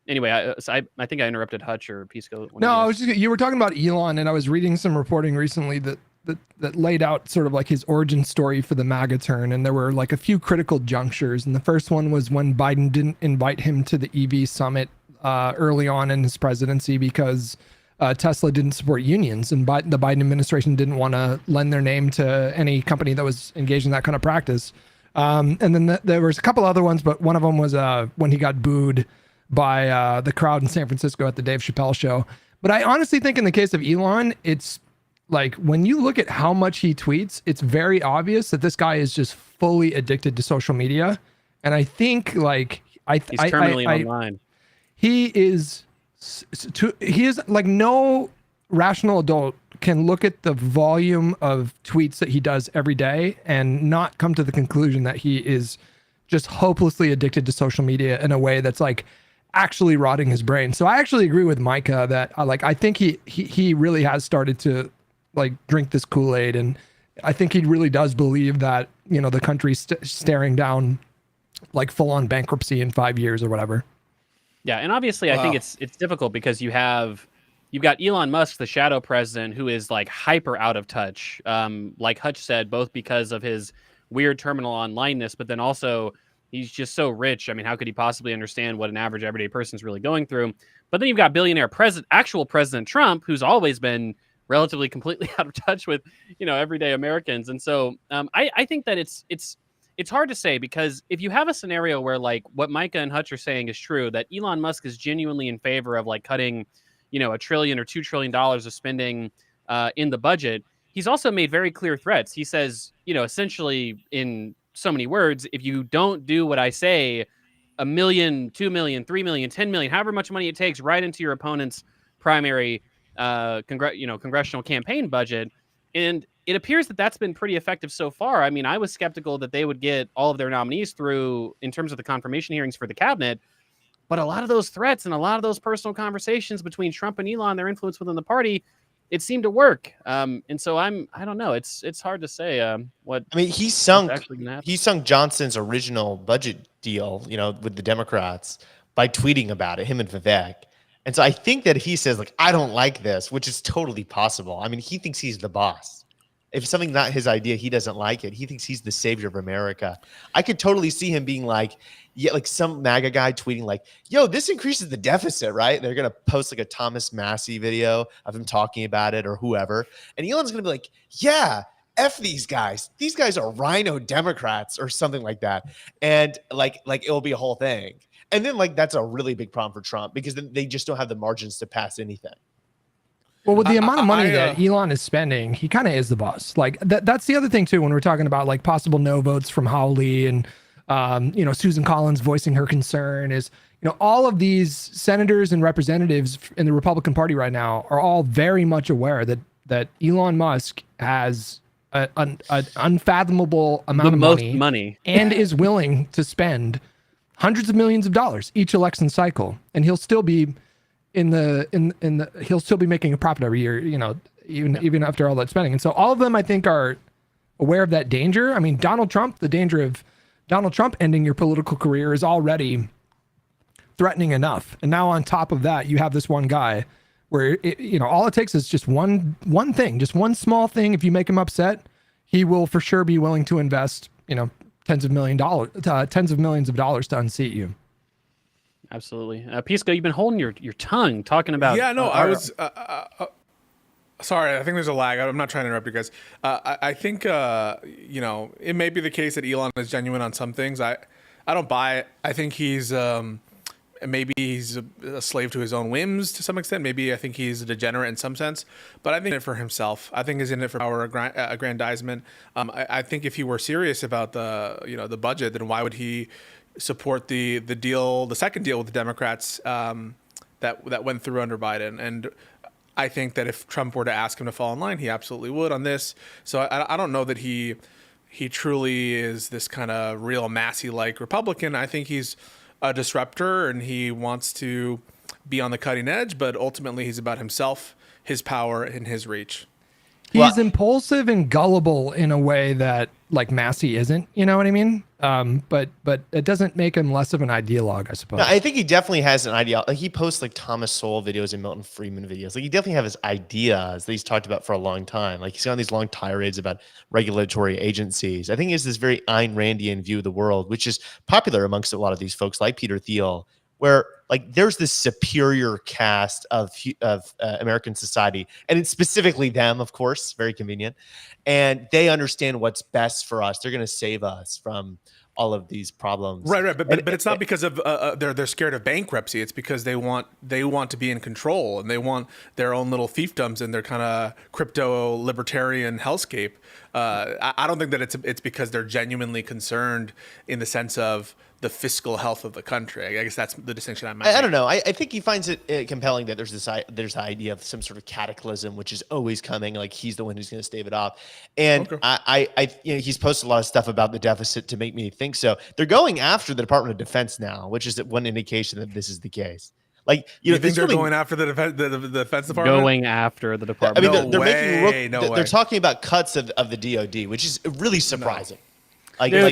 Anyway, I think I interrupted Hutch or Pisco. No, I was just, you were talking about Elon, and I was reading some reporting recently that laid out sort of like his origin story for the MAGA turn, and there were like a few critical junctures. And the first one was when Biden didn't invite him to the EV summit early on in his presidency because Tesla didn't support unions, and the Biden administration didn't want to lend their name to any company that was engaged in that kind of practice. And then there was a couple other ones, but one of them was when he got booed by the crowd in San Francisco at the Dave Chappelle show. But I honestly think in the case of Elon, it's like when you look at how much he tweets, it's very obvious that this guy is just fully addicted to social media. And I think like he's terminally online. He is like no rational adult can look at the volume of tweets that he does every day and not come to the conclusion that he is just hopelessly addicted to social media in a way that's like actually rotting his brain. So I actually agree with Micah that I think he really has started to like drink this Kool-Aid, and I think he really does believe that, you know, the country's staring down like full-on bankruptcy in 5 years or whatever. Yeah, and obviously I think it's difficult because you've got Elon Musk, the shadow president, who is like hyper out of touch. Like Hutch said, both because of his weird terminal onlineness, but then also he's just so rich. I mean, how could he possibly understand what an average everyday person is really going through? But then you've got billionaire actual President Trump, who's always been relatively completely out of touch with, you know, everyday Americans. And so I think that it's hard to say, because if you have a scenario where like what Micah and Hutch are saying is true, that Elon Musk is genuinely in favor of like cutting, you know, $1 trillion or $2 trillion of spending in the budget, he's also made very clear threats. He says, you know, essentially in so many words, if you don't do what I say, $1 million, $2 million, $3 million, $10 million, however much money it takes, right into your opponent's primary congressional campaign budget. And it appears that that's been pretty effective so far. I mean, I was skeptical that they would get all of their nominees through in terms of the confirmation hearings for the cabinet. But a lot of those threats and a lot of those personal conversations between Trump and Elon, their influence within the party, it seemed to work. And so I don't know. It's hard to say what. I mean, he sunk Johnson's original budget deal, you know, with the Democrats by tweeting about it, him and Vivek. And so I think that if he says like, I don't like this, which is totally possible. I mean, he thinks he's the boss. If something's not his idea, he doesn't like it. He thinks he's the savior of America. I could totally see him being like, yeah, like some MAGA guy tweeting like, yo, this increases the deficit, right? They're going to post like a Thomas Massey video of him talking about it or whoever. And Elon's going to be like, yeah, F these guys. These guys are rhino Democrats or something like that. And like it'll be a whole thing. And then like that's a really big problem for Trump, because then they just don't have the margins to pass anything. Well, with the amount of money that Elon is spending, he kind of is the boss. Like that's the other thing too, when we're talking about like possible no votes from Hawley and Susan Collins voicing her concern is, you know, all of these senators and representatives in the Republican Party right now are all very much aware that Elon Musk has an unfathomable amount of money and is willing to spend hundreds of millions of dollars each election cycle, and he'll still be he'll still be making a profit every year, you know, even after all that spending. And so all of them, I think, are aware of that danger. I mean, the danger of Donald Trump ending your political career is already threatening enough. And now on top of that, you have this one guy where all it takes is just one thing, just one small thing. If you make him upset, he will for sure be willing to invest, you know, tens of millions of dollars to unseat you. Absolutely. Pisco, you've been holding your tongue talking about. Yeah, no, I was. Sorry, I think there's a lag. I'm not trying to interrupt you guys. I think it may be the case that Elon is genuine on some things. I don't buy it. I think he's maybe he's a slave to his own whims to some extent. Maybe I think he's a degenerate in some sense, but I think it for himself. I think he's in it for power aggrandizement. I think if he were serious about the budget, then why would he support the second deal with the Democrats that went through under Biden? And I think that if Trump were to ask him to fall in line, he absolutely would on this. So I don't know that he truly is this kind of real Massey-like Republican. I think he's a disruptor and he wants to be on the cutting edge, but ultimately he's about himself, his power, and his reach. He's impulsive and gullible in a way that like Massey isn't, you know what I mean? But it doesn't make him less of an ideologue, I suppose. No, I think he definitely has an idea. Like he posts like Thomas Sowell videos and Milton Friedman videos. Like he definitely has his ideas that he's talked about for a long time. Like he's got these long tirades about regulatory agencies. I think he has this very Ayn Randian view of the world, which is popular amongst a lot of these folks like Peter Thiel, where like there's this superior caste of American society, and it's specifically them, of course, very convenient, and they understand what's best for us. They're going to save us from all of these problems. Right. But it's not because of they're scared of bankruptcy. It's because they want to be in control and they want their own little fiefdoms in their kind of crypto libertarian hellscape. I don't think that it's because they're genuinely concerned in the sense of the fiscal health of the country. I guess that's the distinction I'm making. I don't know. I think he finds it compelling that there's the idea of some sort of cataclysm, which is always coming. Like he's the one who's going to stave it off. And okay. I he's posted a lot of stuff about the deficit to make me think so. They're going after the Department of Defense now, which is one indication that this is the case. Like you think they're going after the Defense Department? Going after the department. I mean, they're talking about cuts of the DoD, which is really surprising. No.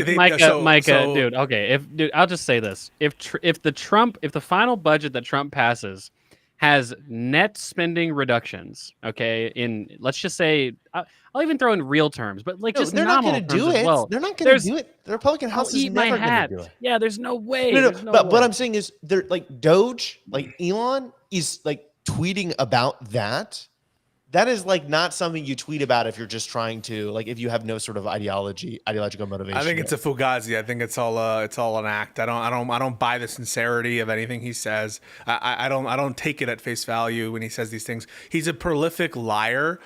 Micah, dude. Okay, I'll just say this: if the final budget that Trump passes has net spending reductions, okay, in let's just say I'll even throw in real terms, but like just they're not going to do it. Well. They're not going to do it. The Republican House is never going to do it. Yeah, there's no way. No, but what I'm saying is, they're like Doge, like Elon is like tweeting about that. That is like not something you tweet about if you're just trying to like if you have no sort of ideological motivation. I think it's a fugazi. I think it's all an act. I don't buy the sincerity of anything he says. I don't take it at face value when he says these things. He's a prolific liar.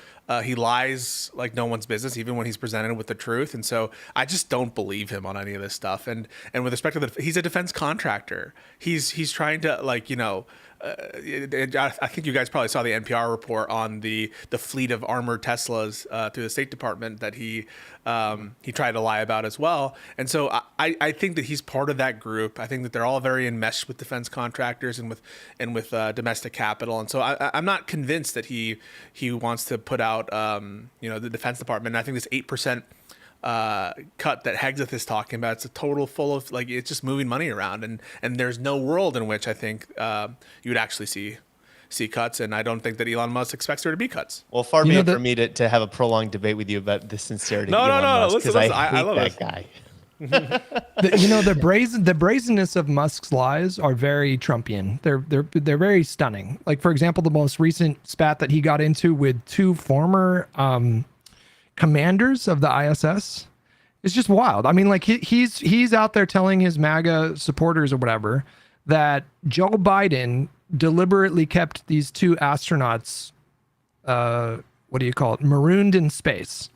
He lies like no one's business, even when he's presented with the truth. And so I just don't believe him on any of this stuff. And with respect to he's a defense contractor. He's trying to I think you guys probably saw the NPR report on the fleet of armored Teslas through the State Department that he tried to lie about as well. And so I think that he's part of that group. I think that they're all very enmeshed with defense contractors and with domestic capital. And so I'm not convinced that he wants to put out the Defense Department. And I think this 8% cut that Hegseth is talking about, it's a total full of like it's just moving money around, and there's no world in which I think you would actually see cuts, and I don't think that Elon Musk expects there to be cuts. Well, far be it for me to have a prolonged debate with you about the sincerity of Elon Musk, because I hate that guy. The brazenness of Musk's lies are very Trumpian. They're very stunning. Like for example, the most recent spat that he got into with two former commanders of the ISS is just wild. I mean, like he's out there telling his MAGA supporters or whatever that Joe Biden deliberately kept these two astronauts, marooned in space.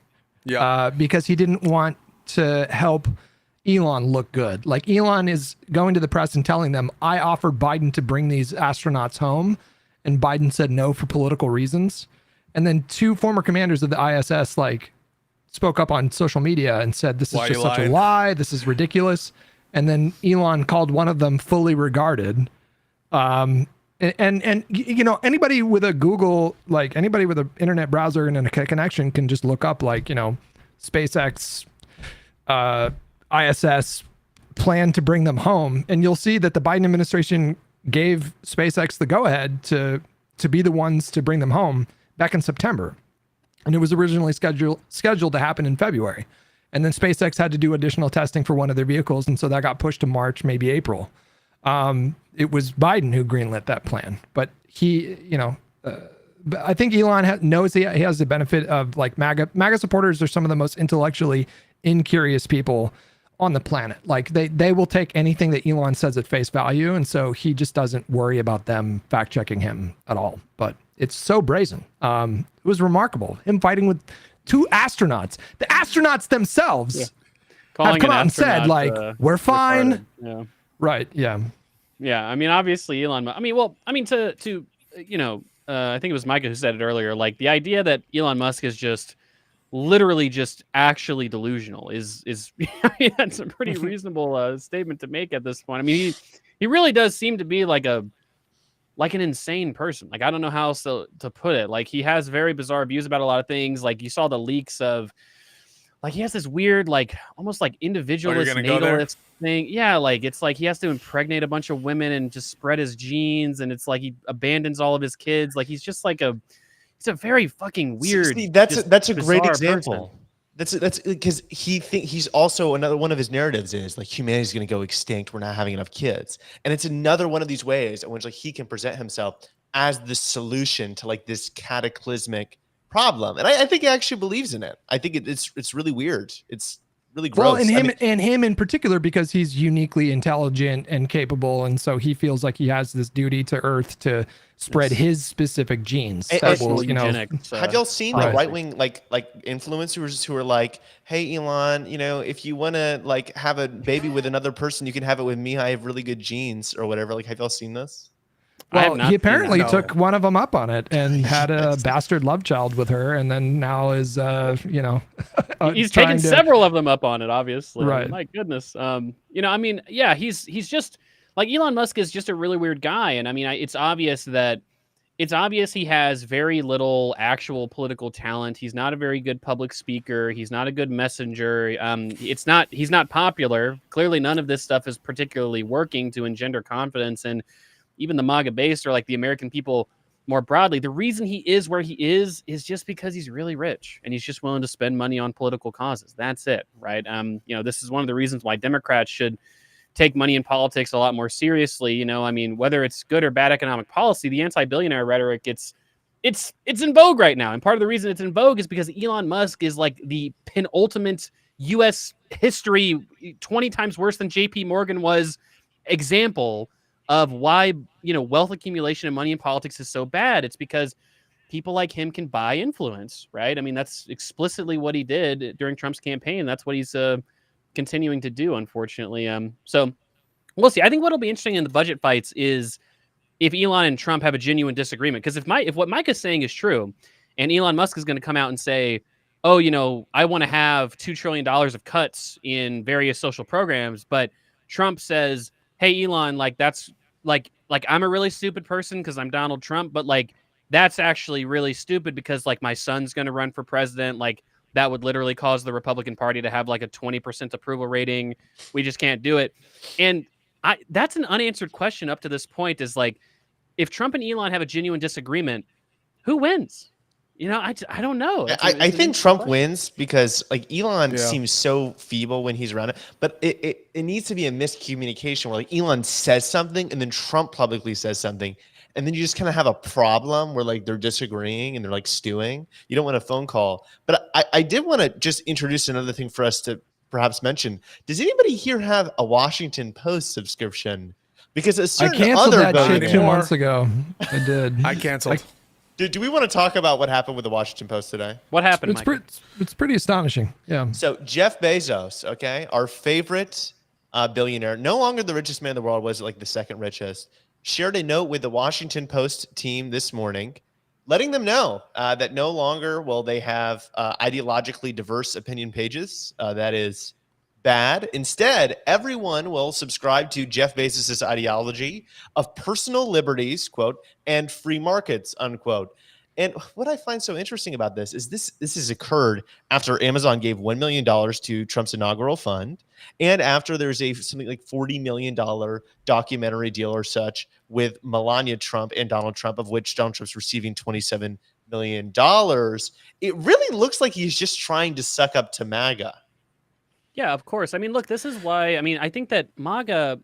Yeah. Because he didn't want to help Elon look good. Like Elon is going to the press and telling them, I offered Biden to bring these astronauts home, and Biden said no for political reasons. And then two former commanders of the ISS spoke up on social media and said, this is just such a lie. This is ridiculous. And then Elon called one of them fully regarded. And anybody with a Google, anybody with an internet browser and a connection can just look up SpaceX, ISS plan to bring them home. And you'll see that the Biden administration gave SpaceX the go ahead to be the ones to bring them home back in September. And it was originally scheduled to happen in February. And then SpaceX had to do additional testing for one of their vehicles. And so that got pushed to March, maybe April. It was Biden who greenlit that plan. But but I think Elon knows he has the benefit of MAGA supporters are some of the most intellectually incurious people on the planet. Like they will take anything that Elon says at face value, and so he just doesn't worry about them fact checking him at all. But it's so brazen. It was remarkable. Him fighting with 2 astronauts. The astronauts themselves have Calling come an out and said, astronaut, like, we're fine. retarded. Yeah. Right. Yeah. Yeah, I mean, obviously Elon. I mean, well, I mean, to you know, I think it was Micah who said it earlier. Like the idea that Elon Musk is just literally just actually delusional is I mean, that's a pretty reasonable statement to make at this point. I mean, he really does seem to be like an insane person. Like I don't know how else to put it. Like he has very bizarre views about a lot of things. Like you saw the leaks of. Like he has this weird, like almost like individualist natalist thing. Yeah, like it's like he has to impregnate a bunch of women and just spread his genes, and it's like he abandons all of his kids. Like he's just like he's a very fucking weird. See, that's a great bizarre example. person. That's because he's also another one of his narratives is like humanity's going to go extinct. We're not having enough kids, and it's another one of these ways in which like he can present himself as the solution to like this cataclysmic problem, and I think he actually believes in it. I think it's really weird. It's really gross. Well, and him in particular, because he's uniquely intelligent and capable, and so he feels like he has this duty to Earth to spread his specific genes. That will, you know, have y'all seen the right wing like influencers who are like, "Hey, Elon, you know, if you want to like have a baby with another person, you can have it with me. I have really good genes or whatever." Like, have y'all seen this? Well, he apparently took one of them up on it and had a bastard love child with her, and then now is, you know, he's taken several of them up on it. Obviously, right? My goodness. You know, I mean, yeah, he's just like Elon Musk is just a really weird guy, and I mean, it's obvious he has very little actual political talent. He's not a very good public speaker. He's not a good messenger. He's not popular. Clearly, none of this stuff is particularly working to engender confidence and. Even the MAGA base or like the American people more broadly, the reason he is where he is just because he's really rich and he's just willing to spend money on political causes. That's it, right? You know, this is one of the reasons why Democrats should take money in politics a lot more seriously. You know, I mean, whether it's good or bad economic policy, the anti-billionaire rhetoric, it's in vogue right now. And part of the reason it's in vogue is because Elon Musk is like the penultimate U.S. history 20 times worse than J.P. Morgan was example of why, you know, wealth accumulation and money in politics is so bad. It's because people like him can buy influence, right? I mean, that's explicitly what he did during Trump's campaign. That's what he's continuing to do, unfortunately. So we'll see. I think what'll be interesting in the budget fights is if Elon and Trump have a genuine disagreement. Because if what Mike is saying is true, and Elon Musk is going to come out and say, oh, you know, I want to have $2 trillion of cuts in various social programs, but Trump says, hey, Elon, like that's like I'm a really stupid person because I'm Donald Trump, but like that's actually really stupid because like my son's going to run for president. Like that would literally cause the Republican Party to have like a 20% approval rating. We just can't do it. And that's an unanswered question up to this point is like, if Trump and Elon have a genuine disagreement, who wins? You know, I don't know. I think Trump wins because like Elon seems so feeble when he's around it, but it needs to be a miscommunication where like Elon says something and then Trump publicly says something. And then you just kind of have a problem where like they're disagreeing and they're like stewing. You don't want a phone call. But I did want to just introduce another thing for us to perhaps mention. Does anybody here have a Washington Post subscription? Because a certain I canceled other that shit 2 months ago. I did. I canceled. Do we want to talk about what happened with the Washington Post today? What happened, Mike? It's pretty astonishing. Yeah. So Jeff Bezos, okay, our favorite billionaire, no longer the richest man in the world, was like the second richest, shared a note with the Washington Post team this morning, letting them know that no longer will they have ideologically diverse opinion pages. That is bad. Instead, everyone will subscribe to Jeff Bezos' ideology of personal liberties, quote, and free markets, unquote. And what I find so interesting about this is this has occurred after Amazon gave $1 million to Trump's inaugural fund, and after there's something like $40 million documentary deal or such with Melania Trump and Donald Trump, of which Donald Trump's receiving $27 million. It really looks like he's just trying to suck up to MAGA. Yeah, of course. I mean, look, this is why, I mean, I think that MAGA,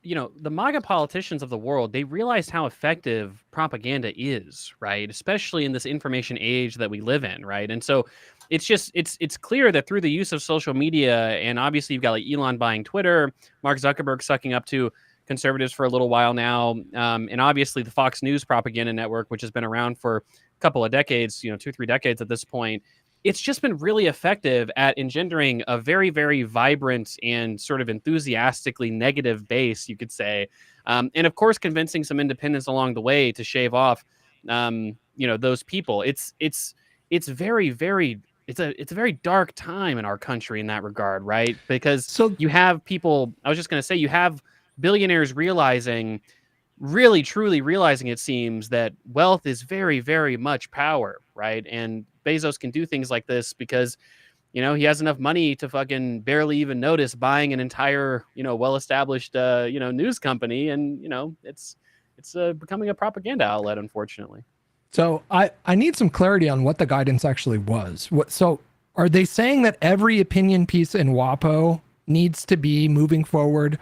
you know, the MAGA politicians of the world, they realized how effective propaganda is, right? Especially in this information age that we live in, right? And so it's clear that through the use of social media, and obviously you've got like Elon buying Twitter, Mark Zuckerberg sucking up to conservatives for a little while now, and obviously the Fox News propaganda network, which has been around for a couple of decades, 2-3 decades at this point. It's just been really effective at engendering a very, very vibrant and sort of enthusiastically negative base, you could say. And of course, convincing some independents along the way to shave off, those people. It's very, very, it's a very dark time in our country in that regard, right? Because you have people, I was just going to say, you have billionaires really truly realizing, it seems, that wealth is very, very much power, right? And Bezos can do things like this because he has enough money to fucking barely even notice buying an entire well-established news company, and it's becoming a propaganda outlet, unfortunately. So I need some clarity on what the guidance actually was. So are they saying that every opinion piece in WAPO needs to be, moving forward,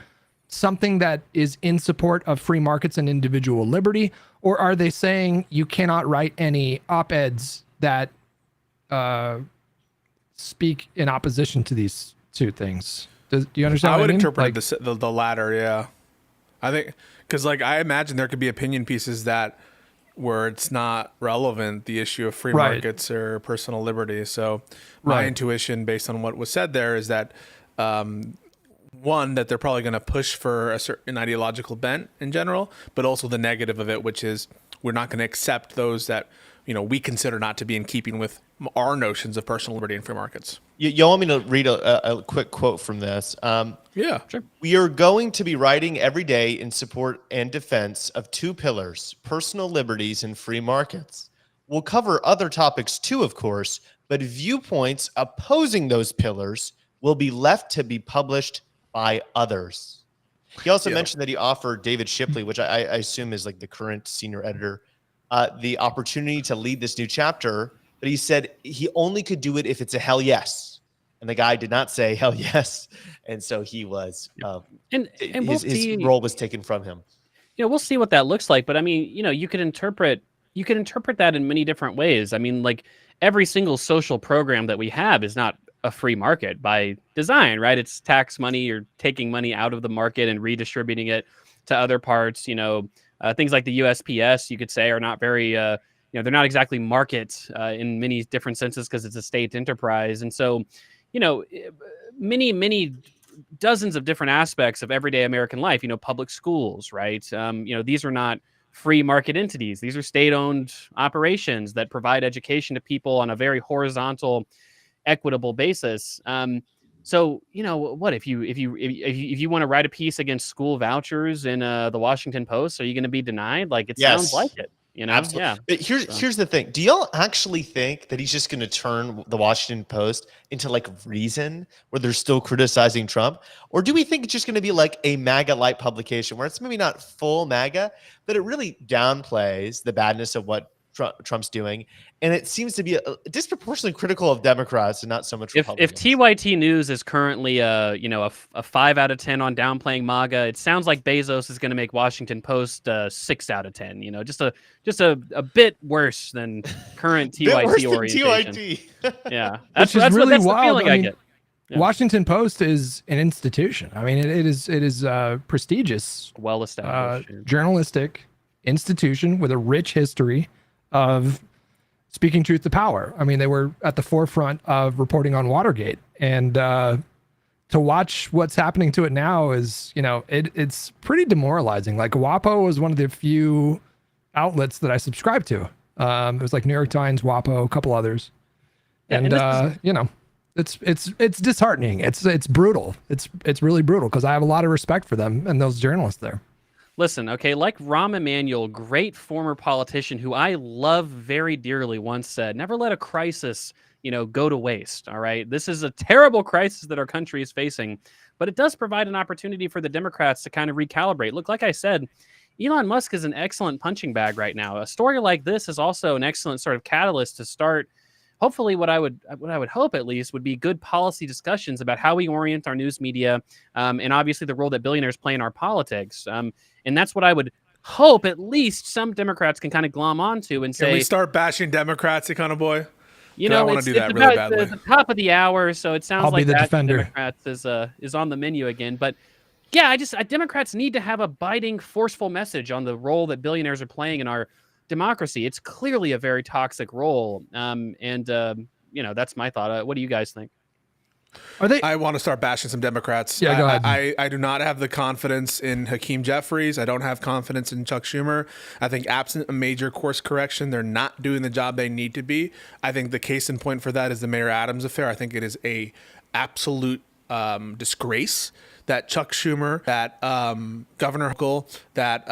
something that is in support of free markets and individual liberty? Or are they saying you cannot write any op-eds that speak in opposition to these two things? Do you understand? I would mean? interpret the latter. Yeah, I think because I imagine there could be opinion pieces that where it's not relevant, the issue of free markets or personal liberty. So my intuition, based on what was said there, is that one, that they're probably going to push for a certain ideological bent in general, but also the negative of it, which is we're not going to accept those that we consider not to be in keeping with our notions of personal liberty and free markets. You want me to read a quick quote from this? Yeah, sure. We are going to be writing every day in support and defense of two pillars: personal liberties and free markets. We'll cover other topics too, of course, but viewpoints opposing those pillars will be left to be published by others. He also mentioned that he offered David Shipley, which I assume is like the current senior editor, the opportunity to lead this new chapter, but he said he only could do it if it's a hell yes. And the guy did not say hell yes. And so he was, his role was taken from him. We'll see what that looks like. But I mean, you could interpret that in many different ways. I mean, like every single social program that we have is not a free market by design, right? It's tax money. You're taking money out of the market and redistributing it to other parts. Things like the USPS, you could say, are not very, they're not exactly markets in many different senses because it's a state enterprise. And so, many dozens of different aspects of everyday American life, public schools, right? These are not free market entities. These are state-owned operations that provide education to people on a very horizontal, equitable basis. So, what if you want to write a piece against school vouchers in the Washington Post, are you going to be denied? Like, it sounds like it. Absolutely. Yeah. But here's the thing. Do y'all actually think that he's just going to turn the Washington Post into like Reason, where they're still criticizing Trump? Or do we think it's just going to be like a MAGA-like publication where it's maybe not full MAGA, but it really downplays the badness of what Trump's doing, and it seems to be disproportionately critical of Democrats and not so much Republicans? If TYT News is currently a 5 out of 10 on downplaying MAGA, it sounds like Bezos is going to make Washington Post 6 out of 10. Just a bit worse than current TYT orientation. TYT. Yeah, that's really that's wild. the feeling I get. Yeah. Washington Post is an institution. I mean, it is prestigious, well-established journalistic institution with a rich history of speaking truth to power. I mean, they were at the forefront of reporting on Watergate, and to watch what's happening to it now is, it's pretty demoralizing. Like, WAPO was one of the few outlets that I subscribed to. It was like New York Times, WAPO, a couple others, and it's disheartening. It's brutal. It's really brutal because I have a lot of respect for them and those journalists there. Listen, okay, like Rahm Emanuel, great former politician who I love very dearly, once said, never let a crisis, go to waste, all right? This is a terrible crisis that our country is facing, but it does provide an opportunity for the Democrats to kind of recalibrate. Look, like I said, Elon Musk is an excellent punching bag right now. A story like this is also an excellent sort of catalyst to start, hopefully what I would hope at least would be good policy discussions about how we orient our news media, and obviously the role that billionaires play in our politics. And that's what I would hope at least some Democrats can kind of glom onto and say, can we start bashing Democrats, Econo Boy? You 'Cause I know, wanna it's, do it's that about really badly. the top of the hour, so it sounds I'll be like the that defender. Democrats is on the menu again. But yeah, Democrats need to have a biting, forceful message on the role that billionaires are playing in our democracy. It's clearly a very toxic role. That's my thought. What do you guys think? Are they? I want to start bashing some Democrats. Yeah, go ahead. I do not have the confidence in Hakeem Jeffries. I don't have confidence in Chuck Schumer. I think absent a major course correction, they're not doing the job they need to be. I think the case in point for that is the Mayor Adams affair. I think it is a absolute disgrace that Chuck Schumer, that Governor Hochul, that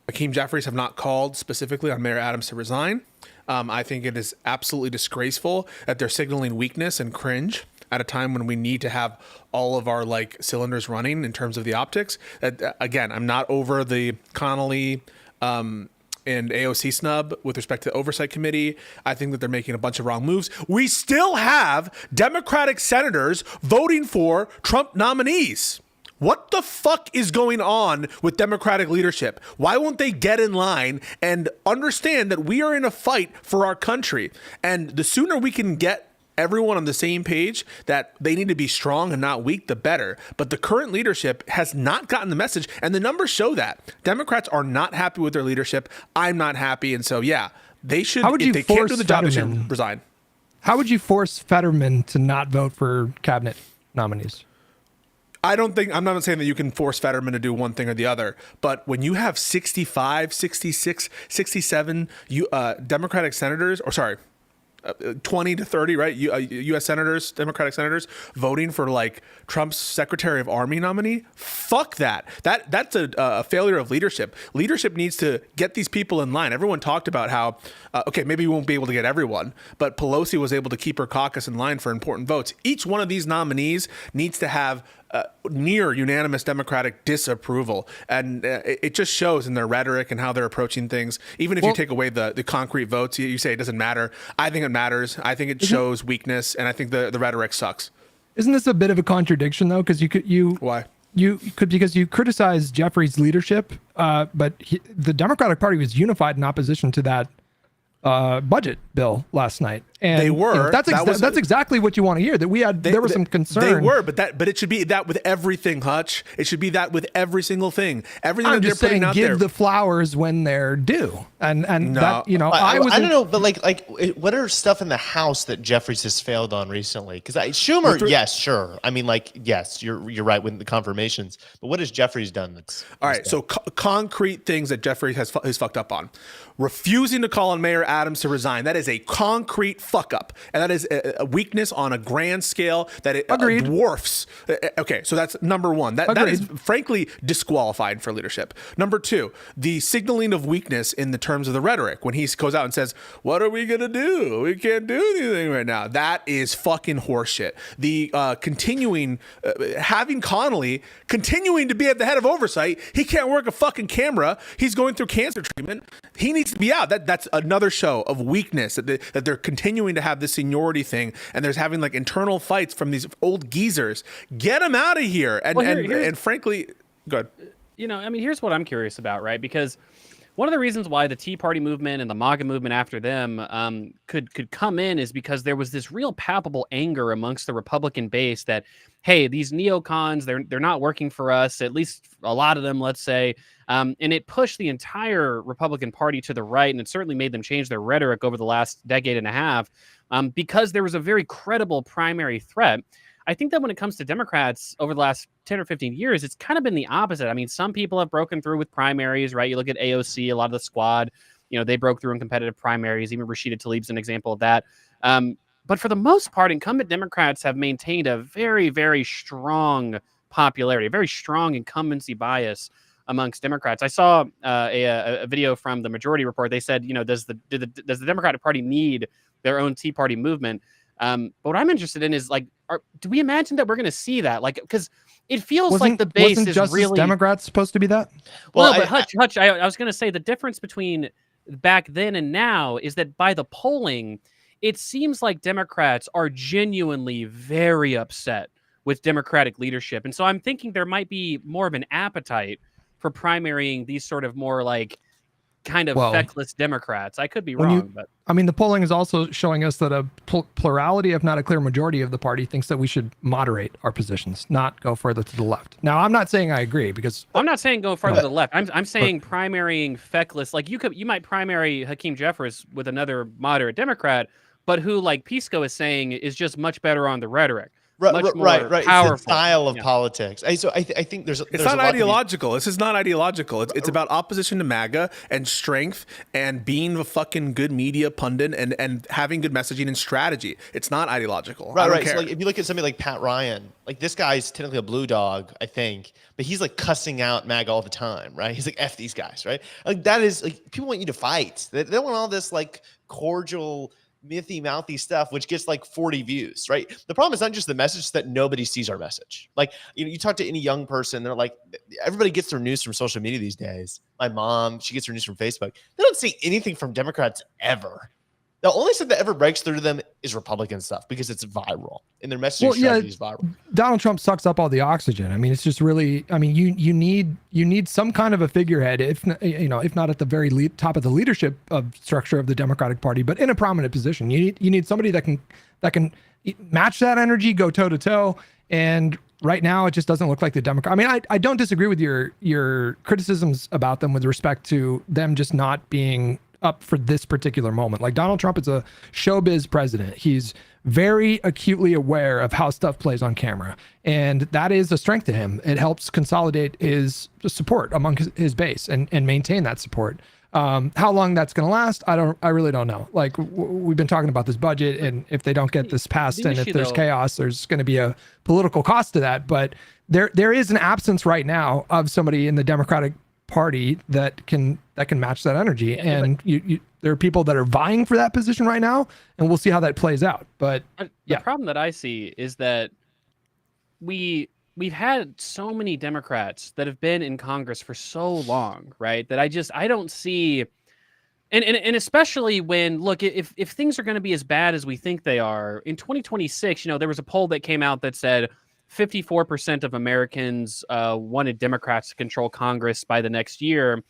Hakeem Jeffries have not called specifically on Mayor Adams to resign. I think it is absolutely disgraceful that they're signaling weakness and cringe at a time when we need to have all of our like cylinders running in terms of the optics. Again, I'm not over the Connolly and AOC snub with respect to the oversight committee. I think that they're making a bunch of wrong moves. We still have Democratic senators voting for Trump nominees. What the fuck is going on with Democratic leadership? Why won't they get in line and understand that we are in a fight for our country? And the sooner we can get everyone on the same page that they need to be strong and not weak, the better. But the current leadership has not gotten the message, and the numbers show that. Democrats are not happy with their leadership. I'm not happy, and so yeah, they should. How would you if they can't force do the job, they Fetterman? should resign. How would you force Fetterman to not vote for cabinet nominees? I don't think, I'm not saying that you can force Fetterman to do one thing or the other, but when you have 65, 66, 67 Democratic senators, or sorry, 20 to 30, right? U.S. senators, Democratic senators voting for like Trump's Secretary of Army nominee. Fuck that. That's a failure of leadership. Leadership needs to get these people in line. Everyone talked about how, okay, maybe we won't be able to get everyone, but Pelosi was able to keep her caucus in line for important votes. Each one of these nominees needs to have near unanimous Democratic disapproval. And it just shows in their rhetoric and how they're approaching things. Even if you take away the concrete votes, you say it doesn't matter. I think it matters. I think it shows weakness. And I think the rhetoric sucks. Isn't this a bit of a contradiction though? Because Why? because you criticize Jeffrey's leadership, but the Democratic Party was unified in opposition to that budget bill last night, and They were. that's exactly what you want to hear. That there was some concern. They were, but it should be that with everything, Hutch. It should be that with every single thing. Everything I'm that just they're putting saying, out give there. the flowers when they're due, and No. that I don't wasn't- know, but like, what are stuff in the House that Jeffries has failed on recently? Because Schumer, yes, sure. I mean, like, yes, you're right with the confirmations, but what has Jeffries done? That's All right, so concrete things that Jeffrey has fucked up on. Refusing to call on Mayor Adams to resign. That is a concrete fuck up. And that is a weakness on a grand scale that it Agreed. dwarfs. Okay, so that's number one. That is frankly disqualified for leadership. Number two, the signaling of weakness in the terms of the rhetoric. When he goes out and says, what are we going to do? We can't do anything right now. That is fucking horseshit. The continuing, having Connolly continuing to be at the head of oversight. He can't work a fucking camera. He's going through cancer treatment. He needs to be out. That's another show of weakness that they're continuing to have this seniority thing, and there's having like internal fights from these old geezers. Get him out of here. And frankly, good. Here's what I'm curious about, right? Because one of the reasons why the Tea Party movement and the MAGA movement after them could come in is because there was this real palpable anger amongst the Republican base that, hey, these neocons, they're not working for us, at least a lot of them, let's say. And it pushed the entire Republican Party to the right, and it certainly made them change their rhetoric over the last decade and a half because there was a very credible primary threat. I think that when it comes to Democrats over the last 10 or 15 years, it's kind of been the opposite. I mean, some people have broken through with primaries, right? You look at AOC, a lot of the squad, they broke through in competitive primaries. Even Rashida Tlaib's an example of that. But for the most part, incumbent Democrats have maintained a very, very strong popularity, a very strong incumbency bias amongst Democrats. I saw a video from the Majority Report. They said, does the Democratic Party need their own Tea Party movement? But what I'm interested in is do we imagine that we're going to see that? Like, because it feels like the base wasn't is Justice really Democrats supposed to be that? Well, but Hutch, I was going to say the difference between back then and now is that by the polling, it seems like Democrats are genuinely very upset with Democratic leadership, and so I'm thinking there might be more of an appetite for primarying these sort of more like kind of Well, feckless Democrats. I could be when you- wrong, but I mean, the polling is also showing us that a plurality, if not a clear majority of the party, thinks that we should moderate our positions, not go further to the left. Now, I'm not saying I agree because I'm not saying go farther to the left. I'm saying primarying feckless. Like you might primary Hakeem Jeffries with another moderate Democrat, but who, like Pisco is saying, is just much better on the rhetoric. Much more Right. powerful. It's the style of Yeah. politics. So I think there's It's a not lot to be- ideological. This is not ideological. It's about opposition to MAGA and strength and being a fucking good media pundit and having good messaging and strategy. It's not ideological. I don't Right. care. So like if you look at somebody like Pat Ryan, like this guy's technically a blue dog, I think, but he's like cussing out MAGA all the time, right? He's like, F these guys, right? Like that is like people want you to fight. They don't want all this like cordial, mouthy stuff, which gets like 40 views, right? The problem is not just the message, it's that nobody sees our message. Like, you talk to any young person, they're like, everybody gets their news from social media these days. My mom, she gets her news from Facebook. They don't see anything from Democrats ever. The only stuff that ever breaks through to them is Republican stuff because it's viral and their messaging strategy is viral. Donald Trump sucks up all the oxygen. I mean, it's just really. I mean, you need some kind of a figurehead, if not at the very top of the leadership structure of the Democratic Party, but in a prominent position. You need somebody that can match that energy, go toe to toe. And right now, it just doesn't look like the Democrat. I mean, I don't disagree with your criticisms about them with respect to them just not being up for this particular moment. Like Donald Trump is a showbiz president. He's very acutely aware of how stuff plays on camera. And that is a strength to him. It helps consolidate his support among his base and maintain that support. How long that's going to last, I really don't know. Like we've been talking about this budget, and if they don't get this passed and if there's chaos, there's going to be a political cost to that. But there is an absence right now of somebody in the Democratic Party that can match that energy, and there are people that are vying for that position right now, and we'll see how that plays out. But the problem that I see is that we've had so many Democrats that have been in Congress for so long, right? That I don't see, and especially when if things are going to be as bad as we think they are in 2026, there was a poll that came out that said 54% of Americans wanted Democrats to control Congress by the next year,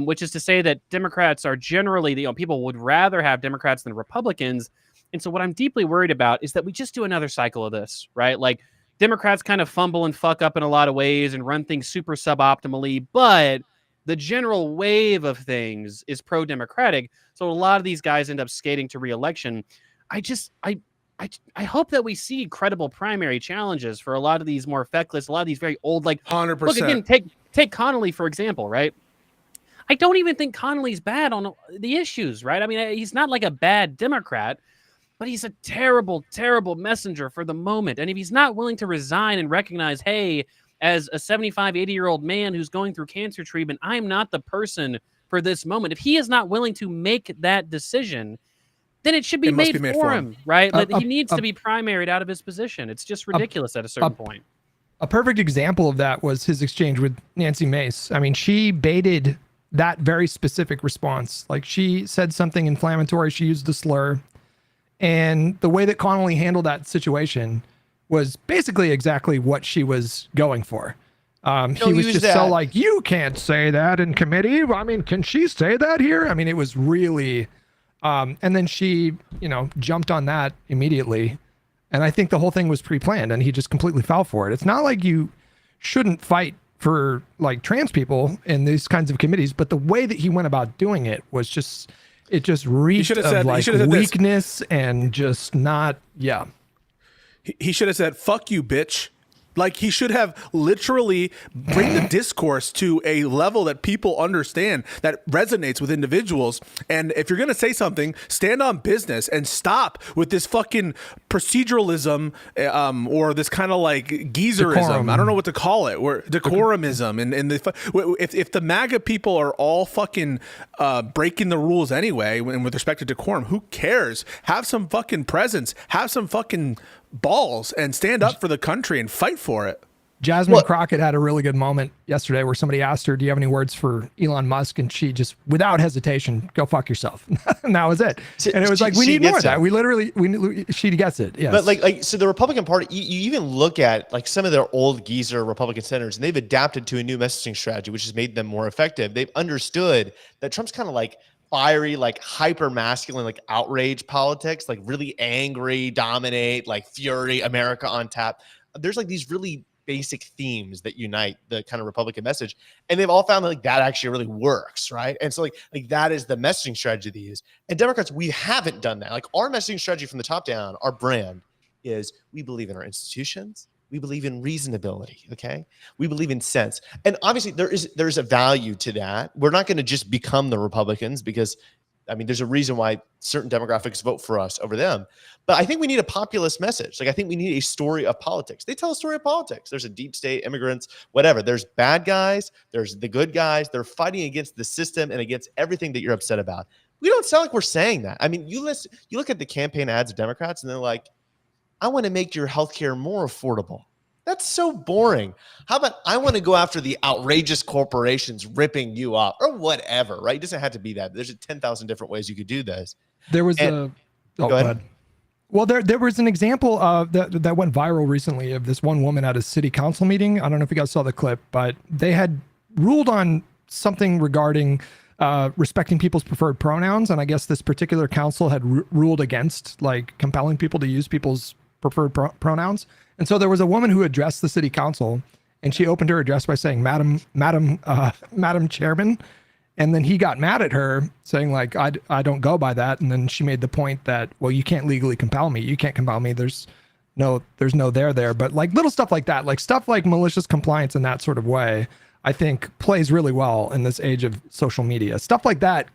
which is to say that Democrats are generally, people would rather have Democrats than Republicans. And so what I'm deeply worried about is that we just do another cycle of this, right? Like Democrats kind of fumble and fuck up in a lot of ways and run things super suboptimally, but the general wave of things is pro-democratic. So a lot of these guys end up skating to re-election. I hope that we see credible primary challenges for a lot of these more feckless, a lot of these very old, like 100%. Look again, take Connolly for example, right? I don't even think Connolly's bad on the issues, right? I mean, he's not like a bad Democrat, but he's a terrible, terrible messenger for the moment. And if he's not willing to resign and recognize, hey, as a 75, 80-year-old man who's going through cancer treatment, I'm not the person for this moment. If he is not willing to make that decision, then it should be made for him, right? He needs to be primaried out of his position. It's just ridiculous at a certain point. A perfect example of that was his exchange with Nancy Mace. I mean, she baited that very specific response. Like she said something inflammatory, she used the slur. And the way that Connolly handled that situation was basically exactly what she was going for. He was just so like, you can't say that in committee. I mean, can she say that here? I mean, it was really... and then she, jumped on that immediately. And I think the whole thing was pre-planned and he just completely fell for it. It's not like you shouldn't fight for like trans people in these kinds of committees, but the way that he went about doing it was just, it just reeked of like weakness and just not, He should have said, fuck you, bitch. Like he should have literally bring the discourse to a level that people understand, that resonates with individuals. And if you're going to say something, stand on business and stop with this fucking proceduralism or this kind of like geezerism. Decorum. I don't know what to call it. Or decorumism. And if the MAGA people are all fucking breaking the rules anyway, and with respect to decorum, who cares? Have some fucking presence. Have some fucking balls and stand up for the country and fight for it. Jasmine Well- Crockett had a really good moment yesterday where somebody asked her, "Do you have any words for Elon Musk?" And she just, without hesitation, "Go fuck yourself." And that was it. And it was like, we She need more gets of that. it. She gets it. Yes. But like, so the Republican Party, you even look at like some of their old geezer Republican senators, and they've adapted to a new messaging strategy, which has made them more effective. They've understood that Trump's kind of like fiery, like hyper masculine, like outrage politics, like really angry, dominate, like fury, America on tap. There's like these really basic themes that unite the kind of Republican message, and they've all found that like that actually really works, right? And so like that is the messaging strategy they use. And Democrats, we haven't done that. Like our messaging strategy from the top down, our brand is we believe in our institutions, we believe in reasonability, okay? We believe in sense. And obviously there's a value to that. We're not going to just become the Republicans because I mean, there's a reason why certain demographics vote for us over them. But I think we need a populist message. Like, I think we need a story of politics. They tell a story of politics. There's a deep state, immigrants, whatever. There's bad guys. There's the good guys. They're fighting against the system and against everything that you're upset about. We don't sound like we're saying that. I mean, you look at the campaign ads of Democrats and they're like, I want to make your healthcare more affordable. That's so boring. How about I want to go after the outrageous corporations ripping you off or whatever, right? It doesn't have to be that. There's 10,000 different ways you could do this. There was And- go ahead. ahead. Well, there was an example that went viral recently of this one woman at a city council meeting. I don't know if you guys saw the clip, but they had ruled on something regarding respecting people's preferred pronouns, and I guess this particular council had ruled against like compelling people to use people's preferred pronouns. And so there was a woman who addressed the city council, and she opened her address by saying, Madam Chairman. And then he got mad at her saying like, I don't go by that. And then she made the point that, well, you can't legally compel me. You can't compel me. There's no there. But like little stuff like that, like stuff like malicious compliance in that sort of way, I think plays really well in this age of social media. Stuff like that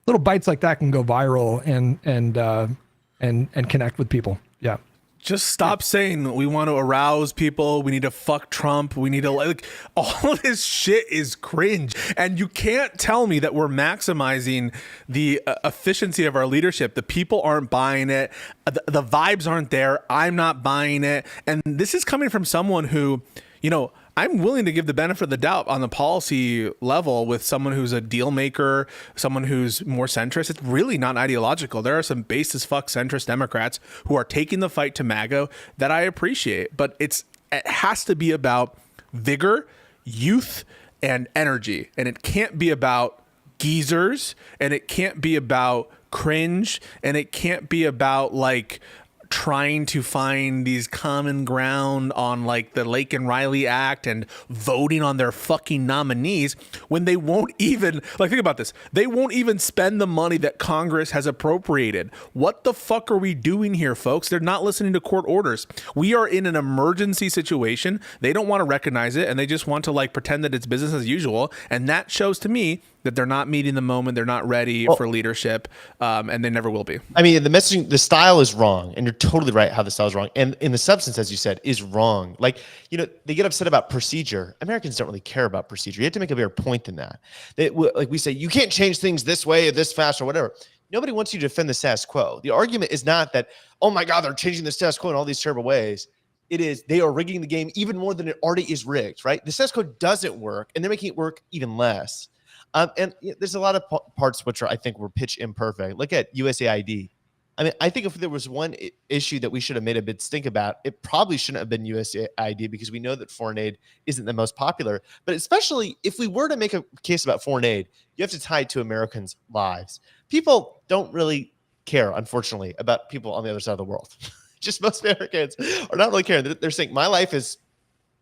little bites like that can go viral and connect with people. Yeah. Just stop saying we want to arouse people. We need to fuck Trump. We need to like all of this shit is cringe. And you can't tell me that we're maximizing the efficiency of our leadership. The people aren't buying it. The vibes aren't there. I'm not buying it. And this is coming from someone who, you know, I'm willing to give the benefit of the doubt on the policy level with someone who's a deal maker, someone who's more centrist. It's really not ideological. There are some base as fuck centrist Democrats who are taking the fight to MAGA that I appreciate, but it has to be about vigor, youth, and energy. And it can't be about geezers, and it can't be about cringe, and it can't be about like trying to find these common ground on like the Lake and Riley Act and voting on their fucking nominees when they won't even, like, think about this. They won't even spend the money that Congress has appropriated. What the fuck are we doing here, folks? They're not listening to court orders. We are in an emergency situation. They don't want to recognize it, and they just want to like pretend that it's business as usual. And that shows to me that they're not meeting the moment. They're not ready for leadership, and they never will be. I mean, the messaging, the style is wrong, and you're totally right how the style is wrong. And in the substance, as you said, is wrong. Like, you know, they get upset about procedure. Americans don't really care about procedure. You have to make a bigger point than that. Like we say, you can't change things this way or this fast or whatever. Nobody wants you to defend the status quo. The argument is not that, oh my God, they're changing the status quo in all these terrible ways. It is they are rigging the game even more than it already is rigged, right? The status quo doesn't work, and they're making it work even less. And there's a lot of parts which I think were pitch imperfect. Look at USAID. I mean, I think if there was one issue that we should have made a big stink about, it probably shouldn't have been USAID, because we know that foreign aid isn't the most popular. But especially if we were to make a case about foreign aid, you have to tie it to Americans' lives. People don't really care, unfortunately, about people on the other side of the world. Just most Americans are not really caring. They're saying my life is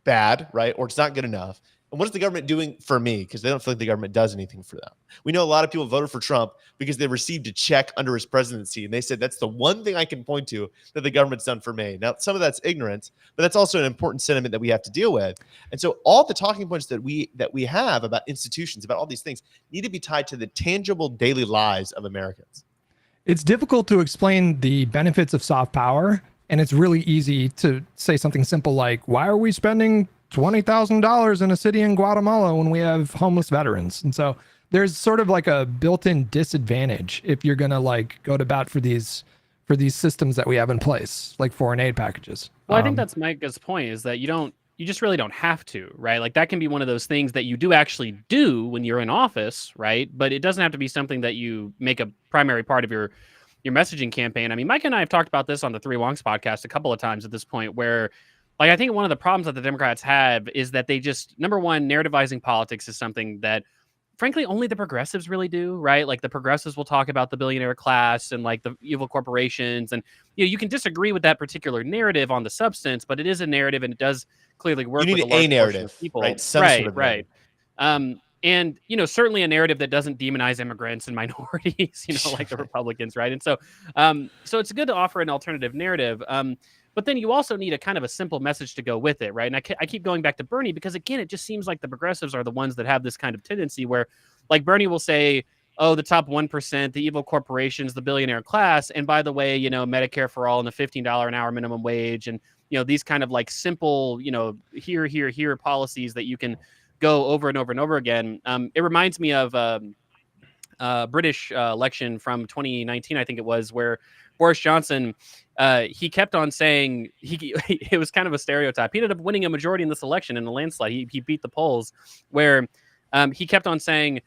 bad, right? Or it's not good enough. And what is the government doing for me? Because they don't feel like the government does anything for them. We know a lot of people voted for Trump because they received a check under his presidency. And they said, that's the one thing I can point to that the government's done for me. Now, some of that's ignorance, but that's also an important sentiment that we have to deal with. And so all the talking points that we have about institutions, about all these things, need to be tied to the tangible daily lives of Americans. It's difficult to explain the benefits of soft power, and it's really easy to say something simple like, why are we spending $20,000 in a city in Guatemala when we have homeless veterans? And so there's sort of like a built-in disadvantage if you're going to like go to bat for these systems that we have in place, like foreign aid packages. Well, I think that's Micah's point, is that you don't you just really don't have to, right? Like that can be one of those things that you do actually do when you're in office, right? But it doesn't have to be something that you make a primary part of your messaging campaign. I mean, Mike and I have talked about this on the Three Wonks podcast a couple of times at this point, where like I think one of the problems that the Democrats have is that they just, number one, narrativizing politics is something that frankly only the progressives really do, right? Like the progressives will talk about the billionaire class and like the evil corporations, and you can disagree with that particular narrative on the substance, but it is a narrative and it does clearly work. You need with a large a portion of narrative, people, right? Some right, sort of right. And certainly a narrative that doesn't demonize immigrants and minorities, like the Republicans, right? And so it's good to offer an alternative narrative. But then you also need a kind of a simple message to go with it, right? And I keep going back to Bernie because, again, it just seems like the progressives are the ones that have this kind of tendency where, like, Bernie will say, oh, the top 1%, the evil corporations, the billionaire class, and by the way, Medicare for all and the $15 an hour minimum wage, and these kind of like simple, here policies that you can go over and over and over again. It reminds me of British election from 2019, I think it was, where Boris Johnson, he kept on saying it was kind of a stereotype. He ended up winning a majority in this election in a landslide. He beat the polls, where he kept on saying,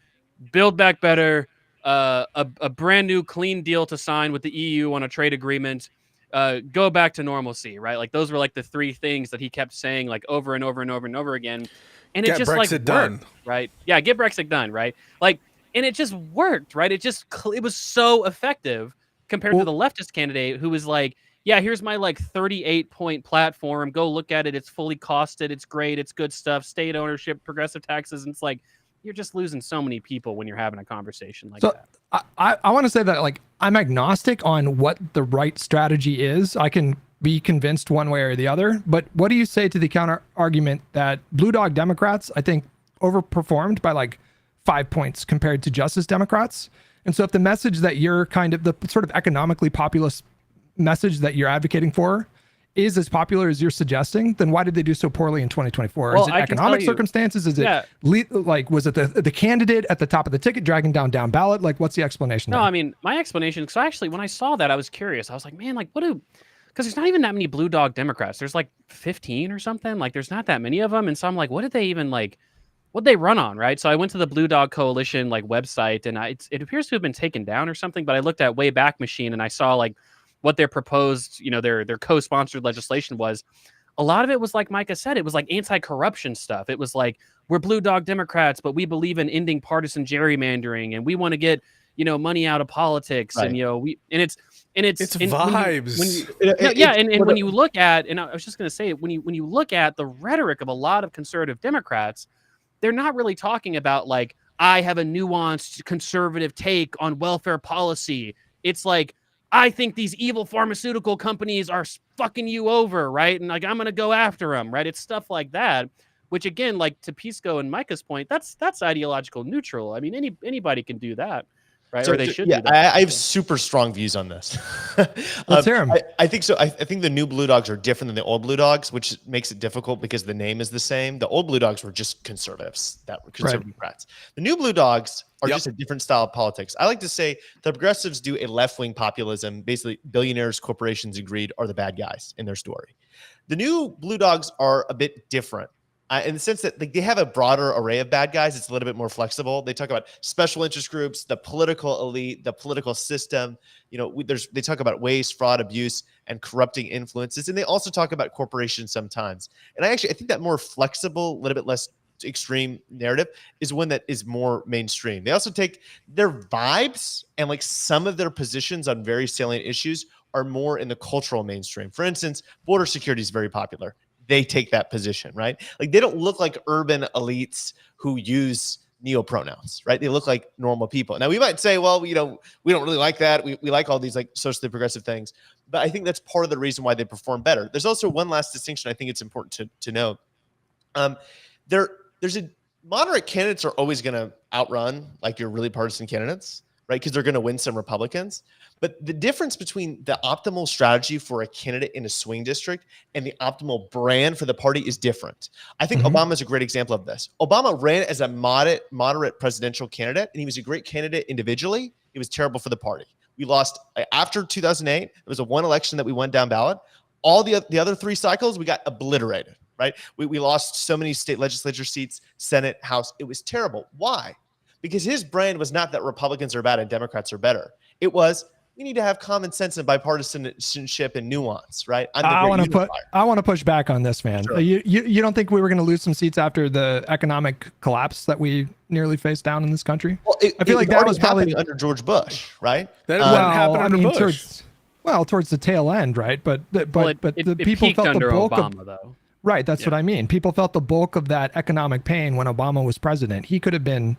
"Build back better, a brand new clean deal to sign with the EU on a trade agreement, go back to normalcy." Right, like those were like the three things that he kept saying like over and over and over and over again, and it just Brexit like done. worked, right? Yeah, get Brexit done, right? Like, and it just worked, right? It was so effective compared to the leftist candidate who was like, yeah, here's my like 38-point platform. Go look at it. It's fully costed. It's great. It's good stuff. State ownership, progressive taxes. And it's like, you're just losing so many people when you're having a conversation like that. I want to say that like I'm agnostic on what the right strategy is. I can be convinced one way or the other. But what do you say to the counter argument that Blue Dog Democrats, I think, overperformed by like 5 points compared to Justice Democrats? And so if the message that you're kind of the sort of economically populist message that you're advocating for is as popular as you're suggesting, then why did they do so poorly in 2024? Well, is it economic circumstances? Is it like, was it the candidate at the top of the ticket dragging down ballot? Like, what's the explanation? No, there? I mean, my explanation, because actually when I saw that, I was curious. I was like, man, like because there's not even that many Blue Dog Democrats. There's like 15 or something. Like there's not that many of them. And so I'm like, what did they even like, what'd they run on, right? So I went to the Blue Dog Coalition like website, and it appears to have been taken down or something. But I looked at Wayback Machine, and I saw like what their proposed, their co-sponsored legislation was. A lot of it was like Micah said, it was like anti-corruption stuff. It was like, we're Blue Dog Democrats, but we believe in ending partisan gerrymandering, and we want to get money out of politics, right. And it's vibes. When you look at, and I was just going to say, when you look at the rhetoric of a lot of conservative Democrats, they're not really talking about like, I have a nuanced conservative take on welfare policy. It's like, I think these evil pharmaceutical companies are fucking you over, right? And like, I'm going to go after them, right? It's stuff like that, which again, like to Pisco and Micah's point, that's ideological neutral. I mean, anybody can do that, right? So, or they should do that. I have super strong views on this. Let's hear 'em. I think so. I think the new Blue Dogs are different than the old Blue Dogs, which makes it difficult because the name is the same. The old Blue Dogs were just conservatives, that were conservative rats. The new Blue Dogs are just a different style of politics. I like to say the progressives do a left-wing populism. Basically, billionaires, corporations, and greed are the bad guys in their story. The new Blue Dogs are a bit different. In the sense that like, they have a broader array of bad guys. It's a little bit more flexible. They talk about special interest groups, the political elite, the political system. They talk about waste, fraud, abuse, and corrupting influences. And they also talk about corporations sometimes. And I think that more flexible, a little bit less extreme narrative is one that is more mainstream. They also take their vibes and like some of their positions on very salient issues are more in the cultural mainstream. For instance, border security is very popular. They take that position, right? Like they don't look like urban elites who use neopronouns, right? They look like normal people. Now we might say, well, we don't really like that. We like all these like socially progressive things, but I think that's part of the reason why they perform better. There's also one last distinction I think it's important to note. There's a moderate candidates are always going to outrun like your really partisan candidates, right? Because they're going to win some Republicans. But the difference between the optimal strategy for a candidate in a swing district and the optimal brand for the party is different. I think Obama is a great example of this. Obama ran as a moderate presidential candidate, and he was a great candidate individually. It was terrible for the party. We lost after 2008. It was a one election that we went down ballot. All the other three cycles, we got obliterated. right? We lost so many state legislature seats, Senate, House. It was terrible. Why? Because his brand was not that Republicans are bad and Democrats are better. It was, we need to have common sense and bipartisanship and nuance, right? I want to push back on this, man. Sure. You don't think we were going to lose some seats after the economic collapse that we nearly faced down in this country? Well, I feel like that was probably happening under George Bush, right? That didn't happen under Bush. Towards the tail end, right? But the people peaked felt the under bulk Obama, of though. right. That's what I mean. People felt the bulk of that economic pain when Obama was president. He could have been,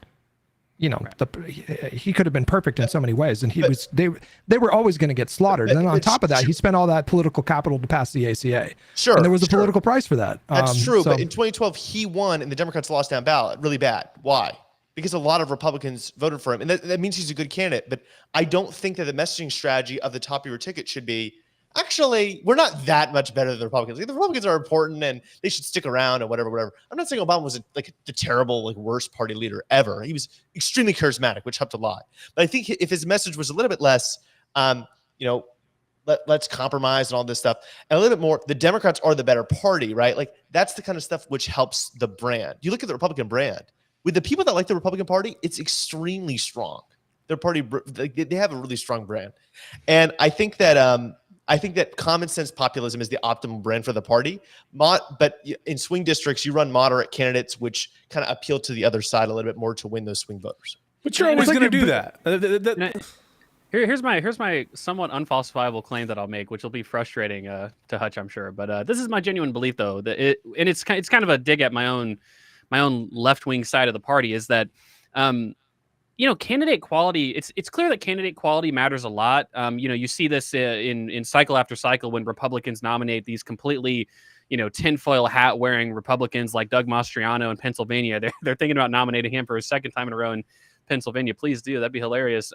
he could have been perfect in so many ways, and they were always going to get slaughtered. And then on top of that, he spent all that political capital to pass the ACA. Sure, and there was a political price for that. That's true. But in 2012, he won, and the Democrats lost down ballot really bad. Why? Because a lot of Republicans voted for him, and that means he's a good candidate. But I don't think that the messaging strategy of the top of your ticket should be, actually, we're not that much better than the Republicans. Like, the Republicans are important, and they should stick around, and whatever. I'm not saying Obama was the terrible, worst party leader ever. He was extremely charismatic, which helped a lot. But I think if his message was a little bit less, let's compromise and all this stuff, and a little bit more, the Democrats are the better party, right? Like, that's the kind of stuff which helps the brand. You look at the Republican brand. With the people that like the Republican Party, it's extremely strong. Their party, they have a really strong brand, and I think that common sense populism is the optimal brand for the party. But in swing districts, you run moderate candidates, which kind of appeal to the other side a little bit more to win those swing voters. But you're always going to do that. Here's my somewhat unfalsifiable claim that I'll make, which will be frustrating to Hutch, I'm sure. But this is my genuine belief, though, that it's kind of a dig at my own left-wing side of the party, is that candidate quality, it's clear that candidate quality matters a lot. You see this in cycle after cycle when Republicans nominate these completely tinfoil hat wearing Republicans like Doug Mastriano in Pennsylvania. They're thinking about nominating him for a second time in a row in Pennsylvania. Please do. That'd be hilarious.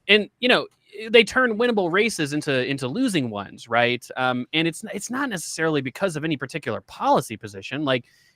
And they turn winnable races into losing ones, right? And it's not necessarily because of any particular policy position.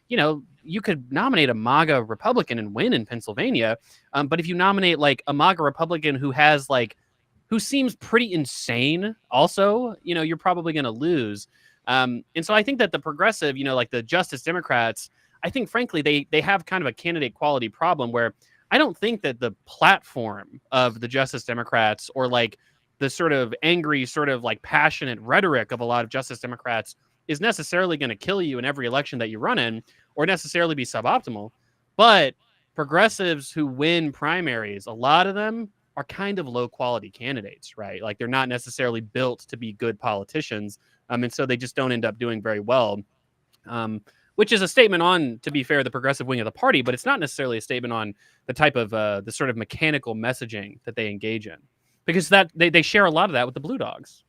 You could nominate a MAGA Republican and win in Pennsylvania. But if you nominate a MAGA Republican who seems pretty insane also, you're probably going to lose. And so I think that the progressive, the Justice Democrats, I think, frankly, they have kind of a candidate quality problem where I don't think that the platform of the Justice Democrats or the sort of angry, sort of passionate rhetoric of a lot of Justice Democrats is necessarily going to kill you in every election that you run in or necessarily be suboptimal. But progressives who win primaries, a lot of them are kind of low quality candidates, right? They're not necessarily built to be good politicians. And so they just don't end up doing very well, which is a statement on, to be fair, the progressive wing of the party, but it's not necessarily a statement on the type of the sort of mechanical messaging that they engage in, because that they share a lot of that with the Blue Dogs.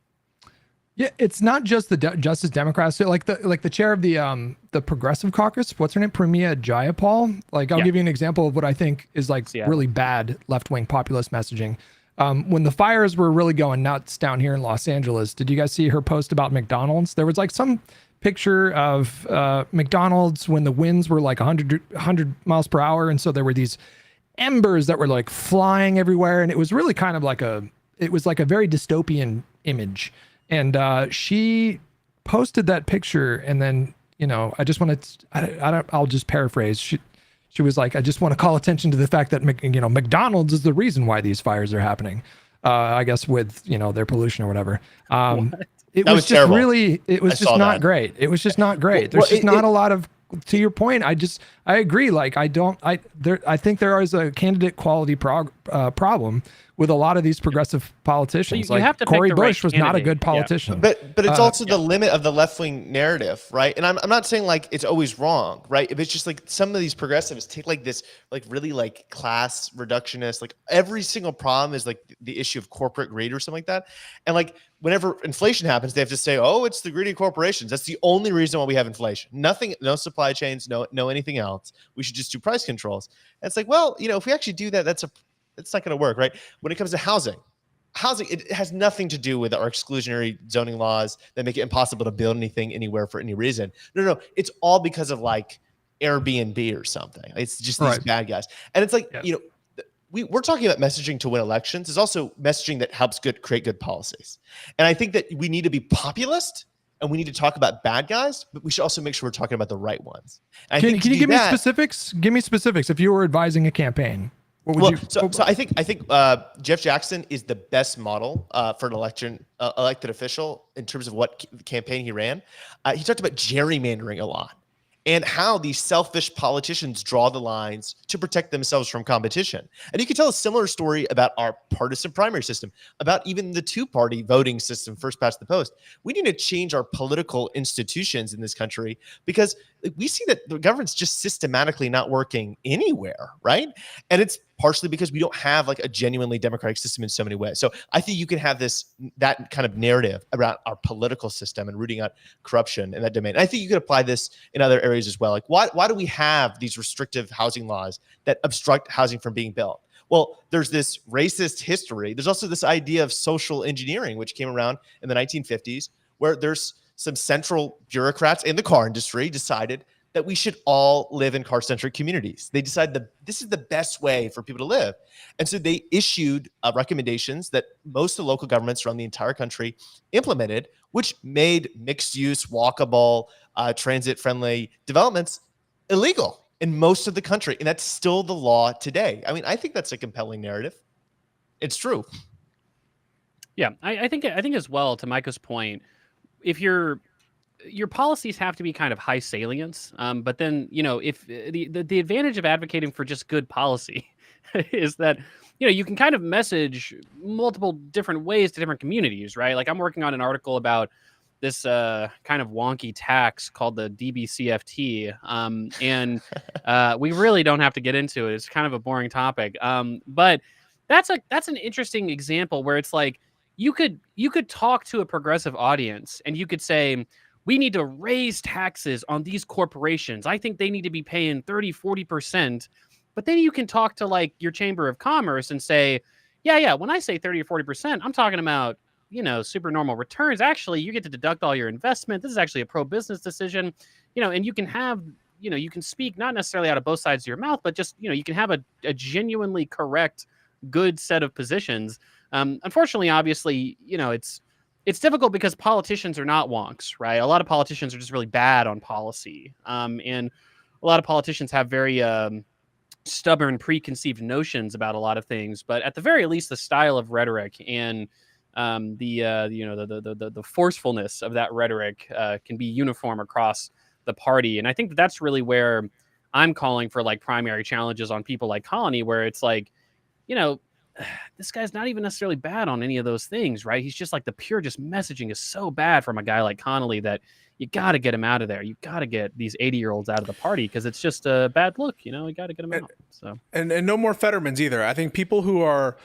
Yeah, it's not just the Justice Democrats. Like the chair of the Progressive Caucus, what's her name, Pramila Jayapal. I'll give you an example of what I think is really bad left-wing populist messaging. When the fires were really going nuts down here in Los Angeles, did you guys see her post about McDonald's? There was some picture of McDonald's when the winds were 100 miles per hour, and so there were these embers that were flying everywhere, and it was really kind of like a very dystopian image. And she posted that picture, and then I just want to I'll just paraphrase. She was like, I just want to call attention to the fact that McDonald's is the reason why these fires are happening. I guess with their pollution or whatever. It was just terrible. It was just not great. It was just not great. There's just not a lot of. To your point, I agree. I think there is a candidate quality problem with a lot of these progressive politicians. You have to Cory pick the right Bush was not a candidate. good politician. But it's also the limit of the left wing narrative, right? And I'm not saying it's always wrong, right? If it's just some of these progressives take this really class reductionist, every single problem is the issue of corporate greed or something like that. And whenever inflation happens, they have to say, oh, it's the greedy corporations. That's the only reason why we have inflation. Nothing, no supply chains, no anything else. We should just do price controls. And it's if we actually do that, it's not going to work, right? When it comes to housing, it has nothing to do with our exclusionary zoning laws that make it impossible to build anything anywhere for any reason. No, it's all because of Airbnb or something. It's just these bad guys. And it's we're talking about messaging to win elections. There's also messaging that helps create good policies. And I think that we need to be populist, and we need to talk about bad guys, but we should also make sure we're talking about the right ones. And I Can think you to do give me that- specifics? Give me specifics. If you were advising a campaign, what would Well, you? so I think Jeff Jackson is the best model for an elected official in terms of what campaign he ran. He talked about gerrymandering a lot and how these selfish politicians draw the lines to protect themselves from competition. And you can tell a similar story about our partisan primary system, about even the two-party voting system, first past the post. We need to change our political institutions in this country because we see that the government's just systematically not working anywhere, right? And it's partially because we don't have like a genuinely democratic system in so many ways. So I think you can have that kind of narrative about our political system and rooting out corruption in that domain. And I think you could apply this in other areas as well. Like why do we have these restrictive housing laws that obstruct housing from being built? Well, there's this racist history. There's also this idea of social engineering, which came around in the 1950s, where there's some central bureaucrats in the car industry decided that we should all live in car-centric communities. They decided that this is the best way for people to live. And so they issued recommendations that most of the local governments around the entire country implemented, which made mixed-use, walkable, transit-friendly developments illegal in most of the country. And that's still the law today. I mean, I think that's a compelling narrative. It's true. Yeah, I think as well, to Micah's point, if your policies have to be kind of high salience, but then if the advantage of advocating for just good policy is that you can kind of message multiple different ways to different communities, right? Like I'm working on an article about this kind of wonky tax called the DBCFT, and we really don't have to get into it. It's kind of a boring topic, but that's an interesting example where it's like you could talk to a progressive audience and you could say, we need to raise taxes on these corporations. I think they need to be paying 30-40%. But then you can talk to like your chamber of commerce and say, yeah, when I say 30 or 40%, I'm talking about, super normal returns. Actually, you get to deduct all your investment. This is actually a pro-business decision, and you can have, you can speak not necessarily out of both sides of your mouth, but just, you can have a genuinely correct, good set of positions. Unfortunately, obviously, it's difficult because politicians are not wonks, right? A lot of politicians are just really bad on policy. And a lot of politicians have very stubborn preconceived notions about a lot of things, but at the very least, the style of rhetoric and the forcefulness of that rhetoric can be uniform across the party. And I think that's really where I'm calling for like primary challenges on people like Colony, where it's like, this guy's not even necessarily bad on any of those things, right? He's just like the pure just messaging is so bad from a guy like Connolly that you got to get him out of there. You got to get these 80-year-olds out of the party because it's just a bad look, you got to get them out. So and no more Fettermans either. I think people who are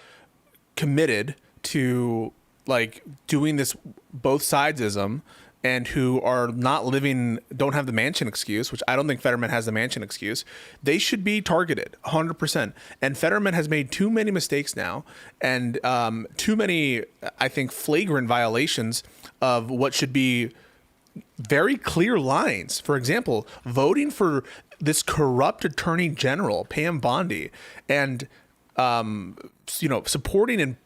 committed to like doing this both sidesism and who are not don't have the Manchin excuse, which I don't think Fetterman has the Manchin excuse, they should be targeted 100%. And Fetterman has made too many mistakes now and too many, I think, flagrant violations of what should be very clear lines. For example, voting for this corrupt attorney general, Pam Bondi, and, supporting and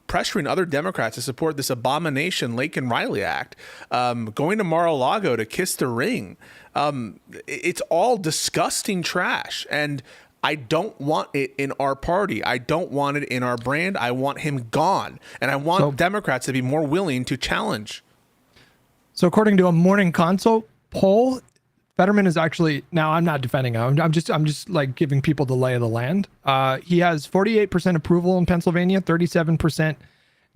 pressuring other Democrats to support this abomination Laken Riley Act, going to Mar-a-Lago to kiss the ring. It's all disgusting trash. And I don't want it in our party. I don't want it in our brand. I want him gone. And I want Democrats to be more willing to challenge. So according to a Morning Consult poll, Fetterman is actually, now I'm not defending him. I'm just like giving people the lay of the land. He has 48% approval in Pennsylvania, 37%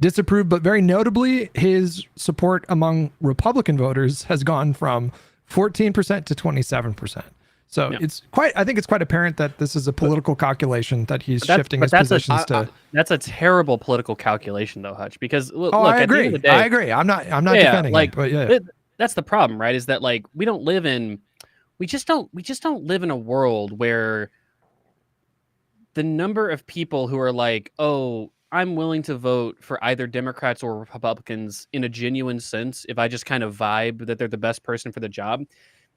disapprove, but very notably, his support among Republican voters has gone from 14% to 27%. So I think it's quite apparent that this is a political calculation that he's shifting his positions to. That's a terrible political calculation though, Hutch, because look, I at the end of the day, I agree. I'm not defending it, but that's the problem, right? Is that like we just don't live in a world where the number of people who are like, oh, I'm willing to vote for either Democrats or Republicans in a genuine sense if I just kind of vibe that they're the best person for the job.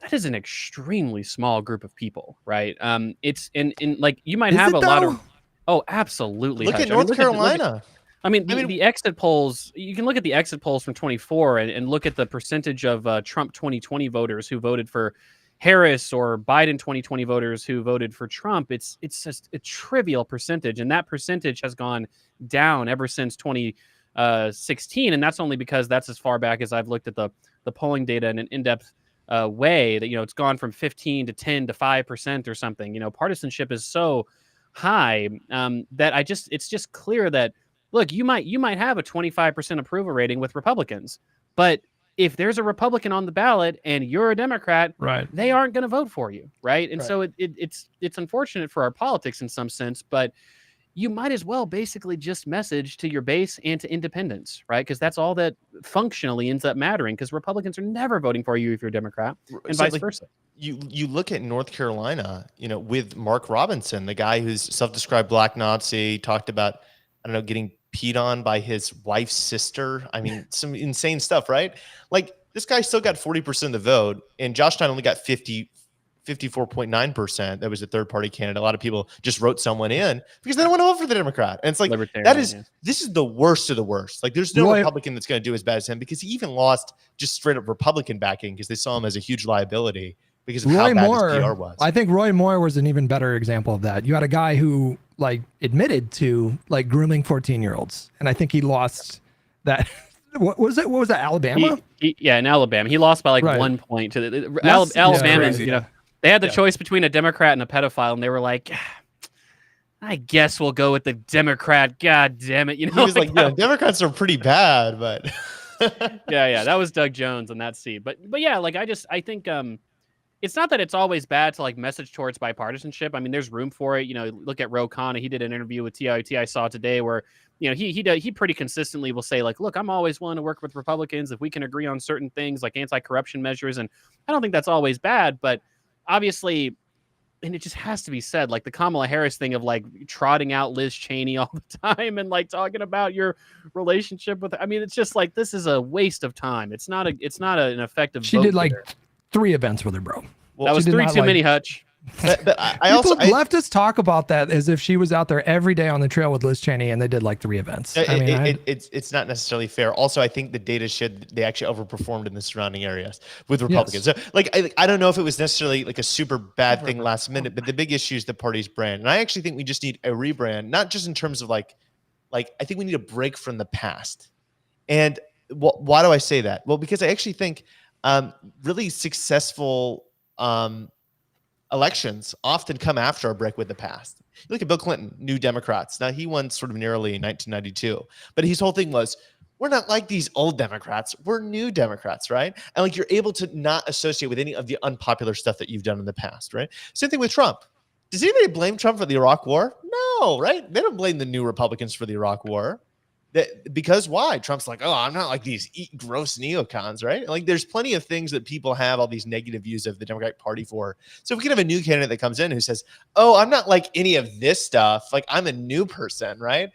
That is an extremely small group of people, right? It's in like you might have a lot of. Oh, absolutely. Look at North Carolina. I mean, the exit polls, you can look at the exit polls from 24 and look at the percentage of Trump 2020 voters who voted for Harris or Biden 2020 voters who voted for Trump. It's just a trivial percentage. And that percentage has gone down ever since 2016. And that's only because that's as far back as I've looked at the polling data in an in-depth way that, it's gone from 15 to 10 to 5% or something. Partisanship is so high that it's just clear that, look, you might have a 25% approval rating with Republicans, but if there's a Republican on the ballot and you're a Democrat, Right. they aren't going to vote for you, right? And Right. so it's unfortunate for our politics in some sense, but you might as well basically just message to your base and to independents, right? Because that's all that functionally ends up mattering, because Republicans are never voting for you if you're a Democrat, and So, vice like, versa. you look at North Carolina, with Mark Robinson, the guy who's self-described black Nazi, talked about, I don't know, getting peed on by his wife's sister. I mean, some insane stuff, right? Like, this guy still got 40% of the vote, and Josh Stein only got 54.9%. That was a third-party candidate. A lot of people just wrote someone in because they don't want to vote for the Democrat. And it's like, this is the worst of the worst. Like, there's no Republican that's going to do as bad as him, because he even lost just straight up Republican backing because they saw him as a huge liability because of how bad his PR was. I think Roy Moore was an even better example of that. You had a guy who admitted to grooming 14-year-olds, and I think he lost that. What was it? What was that? Alabama? In Alabama, he lost by 1 point to the Alabama. They had the choice between a Democrat and a pedophile, and they were like, I guess we'll go with the Democrat. God damn it. He was like, Democrats are pretty bad, but yeah. That was Doug Jones on that seat. But yeah, I think it's not that it's always bad to message towards bipartisanship. I mean, there's room for it. Look at Ro Khanna. He did an interview with TIT I saw today where, he pretty consistently will say, look, I'm always willing to work with Republicans if we can agree on certain things like anti-corruption measures. And I don't think that's always bad, but obviously, and it just has to be said, the Kamala Harris thing of trotting out Liz Cheney all the time and talking about your relationship with her. I mean, it's just this is a waste of time. It's not an effective. She did 3 events with her, bro. Well, that was 3 too many, Hutch. But leftists talk about that as if she was out there every day on the trail with Liz Cheney, and they did 3 events. It's not necessarily fair. Also, I think the data showed they actually overperformed in the surrounding areas with Republicans. Yes. So, I don't know if it was necessarily a super bad thing last minute, but the big issue is the party's brand, and I actually think we just need a rebrand, not just in terms of I think we need a break from the past. And why do I say that? Well, because I actually think really successful elections often come after a break with the past. You look at Bill Clinton, New Democrats. Now, he won sort of narrowly in 1992, but his whole thing was, we're not like these old Democrats. We're new Democrats, right? And you're able to not associate with any of the unpopular stuff that you've done in the past, right? Same thing with Trump. Does anybody blame Trump for the Iraq War? No, right? They don't blame the new Republicans for the Iraq War. Because why? Trump's I'm not like these gross neocons, right? There's plenty of things that people have all these negative views of the Democratic Party for. So if we can have a new candidate that comes in who says, oh, I'm not like any of this stuff. I'm a new person, right?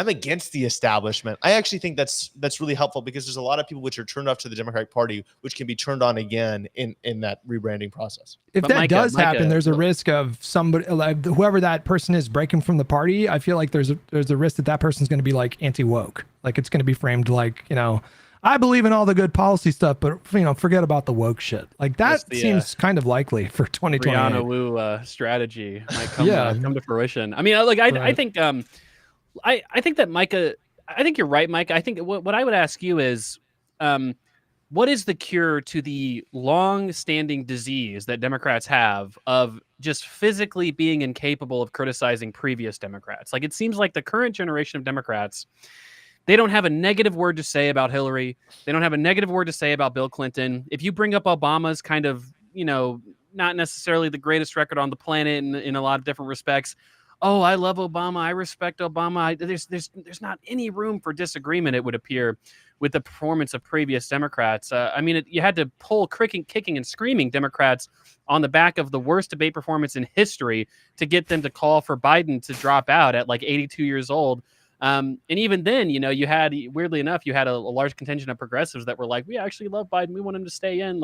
I'm against the establishment. I actually think that's really helpful, because there's a lot of people which are turned off to the Democratic Party, which can be turned on again in that rebranding process. If that does happen, there's a risk of somebody, whoever that person is, breaking from the party. I feel like there's a risk that person's going to be anti-woke. It's going to be framed I believe in all the good policy stuff, but forget about the woke shit. That seems kind of likely for 2020. Brianna Wu strategy might come to fruition. I mean, I think. I think that Micah, I think you're right, Mike. I think what I would ask you is, what is the cure to the long-standing disease that Democrats have of just physically being incapable of criticizing previous Democrats? It seems like the current generation of Democrats, they don't have a negative word to say about Hillary. They don't have a negative word to say about Bill Clinton. If you bring up Obama's kind of, not necessarily the greatest record on the planet in a lot of different respects, oh, I love Obama, I respect Obama. There's not any room for disagreement, it would appear, with the performance of previous Democrats. You had to pull kicking and screaming Democrats on the back of the worst debate performance in history to get them to call for Biden to drop out at 82 years old. And even then, you had, weirdly enough, you had a large contingent of progressives that were we actually love Biden, we want him to stay in.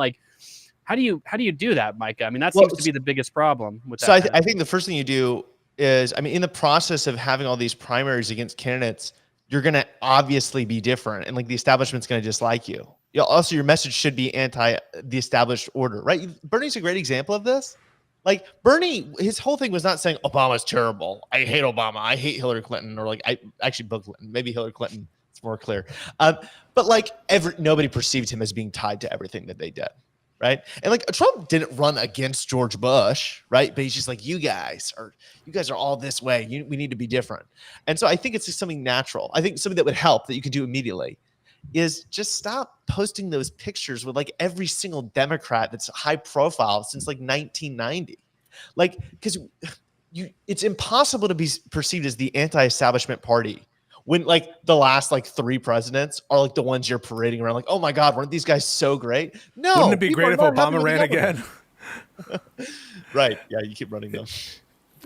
How do you do that, Micah? I mean, that seems to be the biggest problem with that. So I think the first thing you do is, I mean, in the process of having all these primaries against candidates, you're going to obviously be different, and like the establishment's going to dislike you. Also, your message should be anti the established order, right? Bernie's a great example of this. Like Bernie, his whole thing was not saying Obama's terrible. I hate Obama. I hate Hillary Clinton, or like I actually Bill Clinton, maybe Hillary Clinton. It's more clear. But like nobody perceived him as being tied to everything that they did. Right. And like Trump didn't run against George Bush. Right. But he's just like, you guys are all this way. We need to be different. And so I think it's just something natural. I think something that would help that you could do immediately is just stop posting those pictures with like every single Democrat that's high profile since like 1990. Like, because it's impossible to be perceived as the anti-establishment party when like the last like 3 presidents are like the ones you're parading around like, oh my God, weren't these guys so great? No. Wouldn't it be great if Obama ran again? Right. Yeah, you keep running them.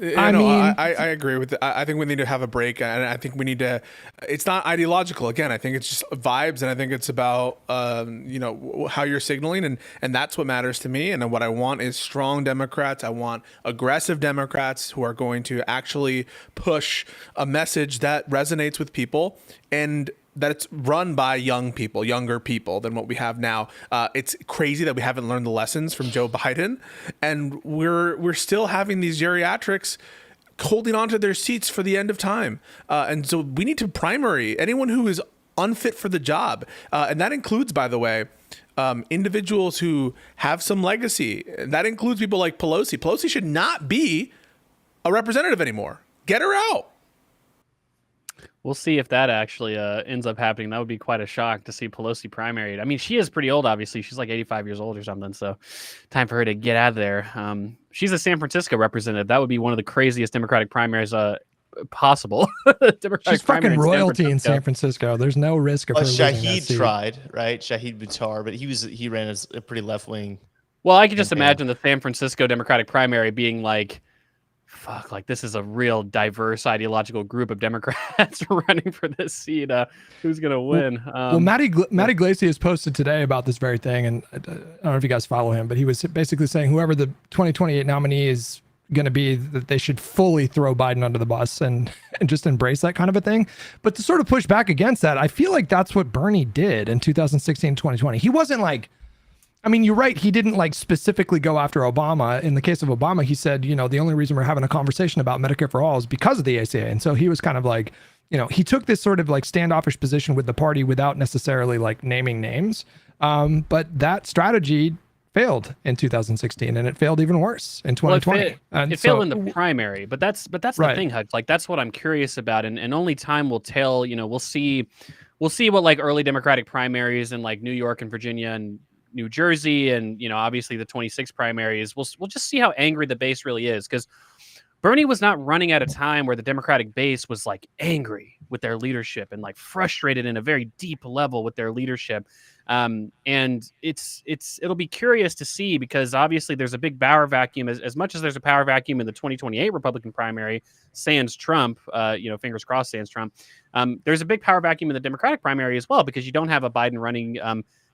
I agree with I think we need to have a break, and I think we need to, it's not ideological. Again, I think it's just vibes, and I think it's about how you're signaling, and that's what matters to me. And what I want is strong Democrats. I want aggressive Democrats who are going to actually push a message that resonates with people, and that it's run by younger people than what we have now. It's crazy that we haven't learned the lessons from Joe Biden, and we're still having these geriatrics holding onto their seats for the end of time. And so we need to primary anyone who is unfit for the job. And that includes, by the way, individuals who have some legacy. That includes people like Pelosi. Pelosi should not be a representative anymore. Get her out. We'll see if that actually ends up happening. That would be quite a shock to see Pelosi primaried. I mean, she is pretty old, obviously. She's like 85 years old or something. So time for her to get out of there. She's a San Francisco representative. That would be one of the craziest Democratic primaries possible. She's fucking royalty in San Francisco. There's no risk of her losing that Shahid seat. tried, right? Shahid Buttar, but he ran as a pretty left-wing. Well, I can just imagine the San Francisco Democratic primary being like, fuck, like this is a real diverse ideological group of Democrats running for this seat. Who's gonna win? Well, Matt Iglesias posted today about this very thing, and I don't know if you guys follow him, but he was basically saying whoever the 2028 nominee is going to be, that they should fully throw Biden under the bus and just embrace that kind of a thing. But to sort of push back against that, I feel like that's what Bernie did in 2016, 2020. He wasn't like, I mean, you're right. He didn't like specifically go after Obama. In the case of Obama, he said, the only reason we're having a conversation about Medicare for all is because of the ACA. And so he was kind of like, he took this sort of like standoffish position with the party without necessarily like naming names. But that strategy failed in 2016, and it failed even worse in 2020. Well, it failed in the primary, but that's the thing, Hutch. Like that's what I'm curious about, and only time will tell. We'll see what like early Democratic primaries in like New York and Virginia and New Jersey, and obviously the 26 primaries. We'll just see how angry the base really is, because Bernie was not running at a time where the Democratic base was like angry with their leadership and like frustrated in a very deep level with their leadership. And it'll be curious to see, because obviously there's a big power vacuum, as much as there's a power vacuum in the 2028 Republican primary, sans Trump, fingers crossed, sans Trump. There's a big power vacuum in the Democratic primary as well, because you don't have a Biden running,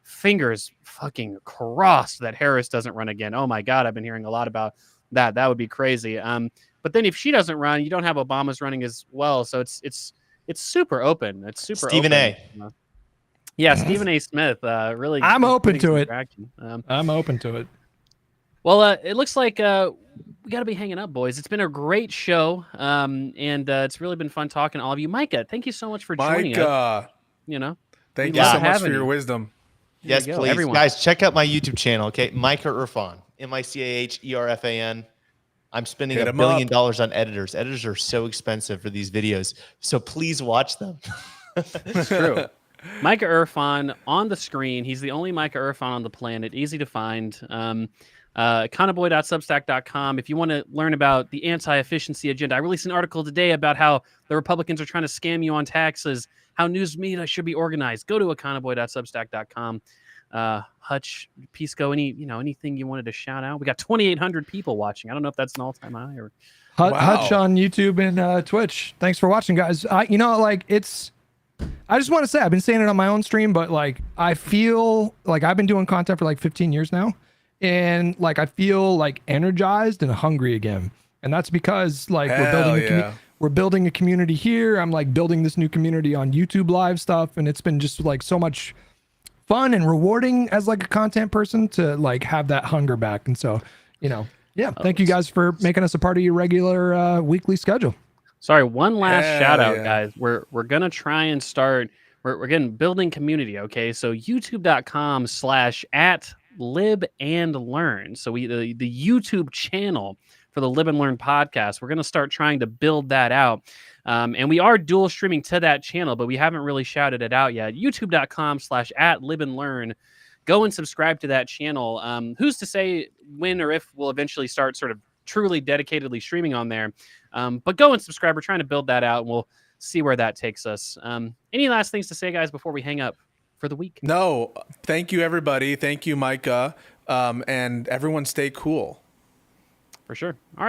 fingers fucking crossed that Harris doesn't run again. Oh my God, I've been hearing a lot about that. That would be crazy. But then if she doesn't run, you don't have Obama's running as well. So it's super open. It's super Stephen open. A. Yeah, Stephen A. Smith. Really, I'm open to it. I'm open to it. Well, it looks like we got to be hanging up, boys. It's been a great show, and it's really been fun talking to all of you. Micah, thank you so much for joining us. Thank you so much for your wisdom. Yes, please. Everyone. Guys, check out my YouTube channel, okay? Micah Irfan, MICAHERFAN. I'm spending $1 billion on editors. Editors are so expensive for these videos, so please watch them. It's true. Micah Irfan on the screen. He's the only Micah Irfan on the planet. Easy to find. Econoboy.substack.com. If you want to learn about the anti-efficiency agenda, I released an article today about how the Republicans are trying to scam you on taxes, how news media should be organized. Go to econoboy.substack.com. Hutch, Pisco, anything you wanted to shout out? We got 2,800 people watching. I don't know if that's an all-time high or. Hutch on YouTube and Twitch. Thanks for watching, guys. I just want to say, I've been saying it on my own stream, but like I feel like I've been doing content for like 15 years now, and like I feel like energized and hungry again. And that's because like Hell yeah. we're building a community here. I'm like building this new community on YouTube live stuff, and it's been just like so much fun and rewarding as like a content person to like have that hunger back. And so, yeah, thank you guys for making us a part of your regular weekly schedule. Sorry, one last Hell shout out, yeah. guys. We're gonna try and start. We're getting building community. Okay, so youtube.com/@libandlearn. So the YouTube channel for the Live and Learn podcast. We're gonna start trying to build that out. And we are dual streaming to that channel, but we haven't really shouted it out yet. youtube.com/@liveandlearn. Go and subscribe to that channel. Who's to say when or if we'll eventually start sort of truly dedicatedly streaming on there. But go and subscribe. We're trying to build that out, and we'll see where that takes us. Any last things to say, guys, before we hang up for the week? No, thank you, everybody. Thank you, Micah. And everyone stay cool. For sure. All right.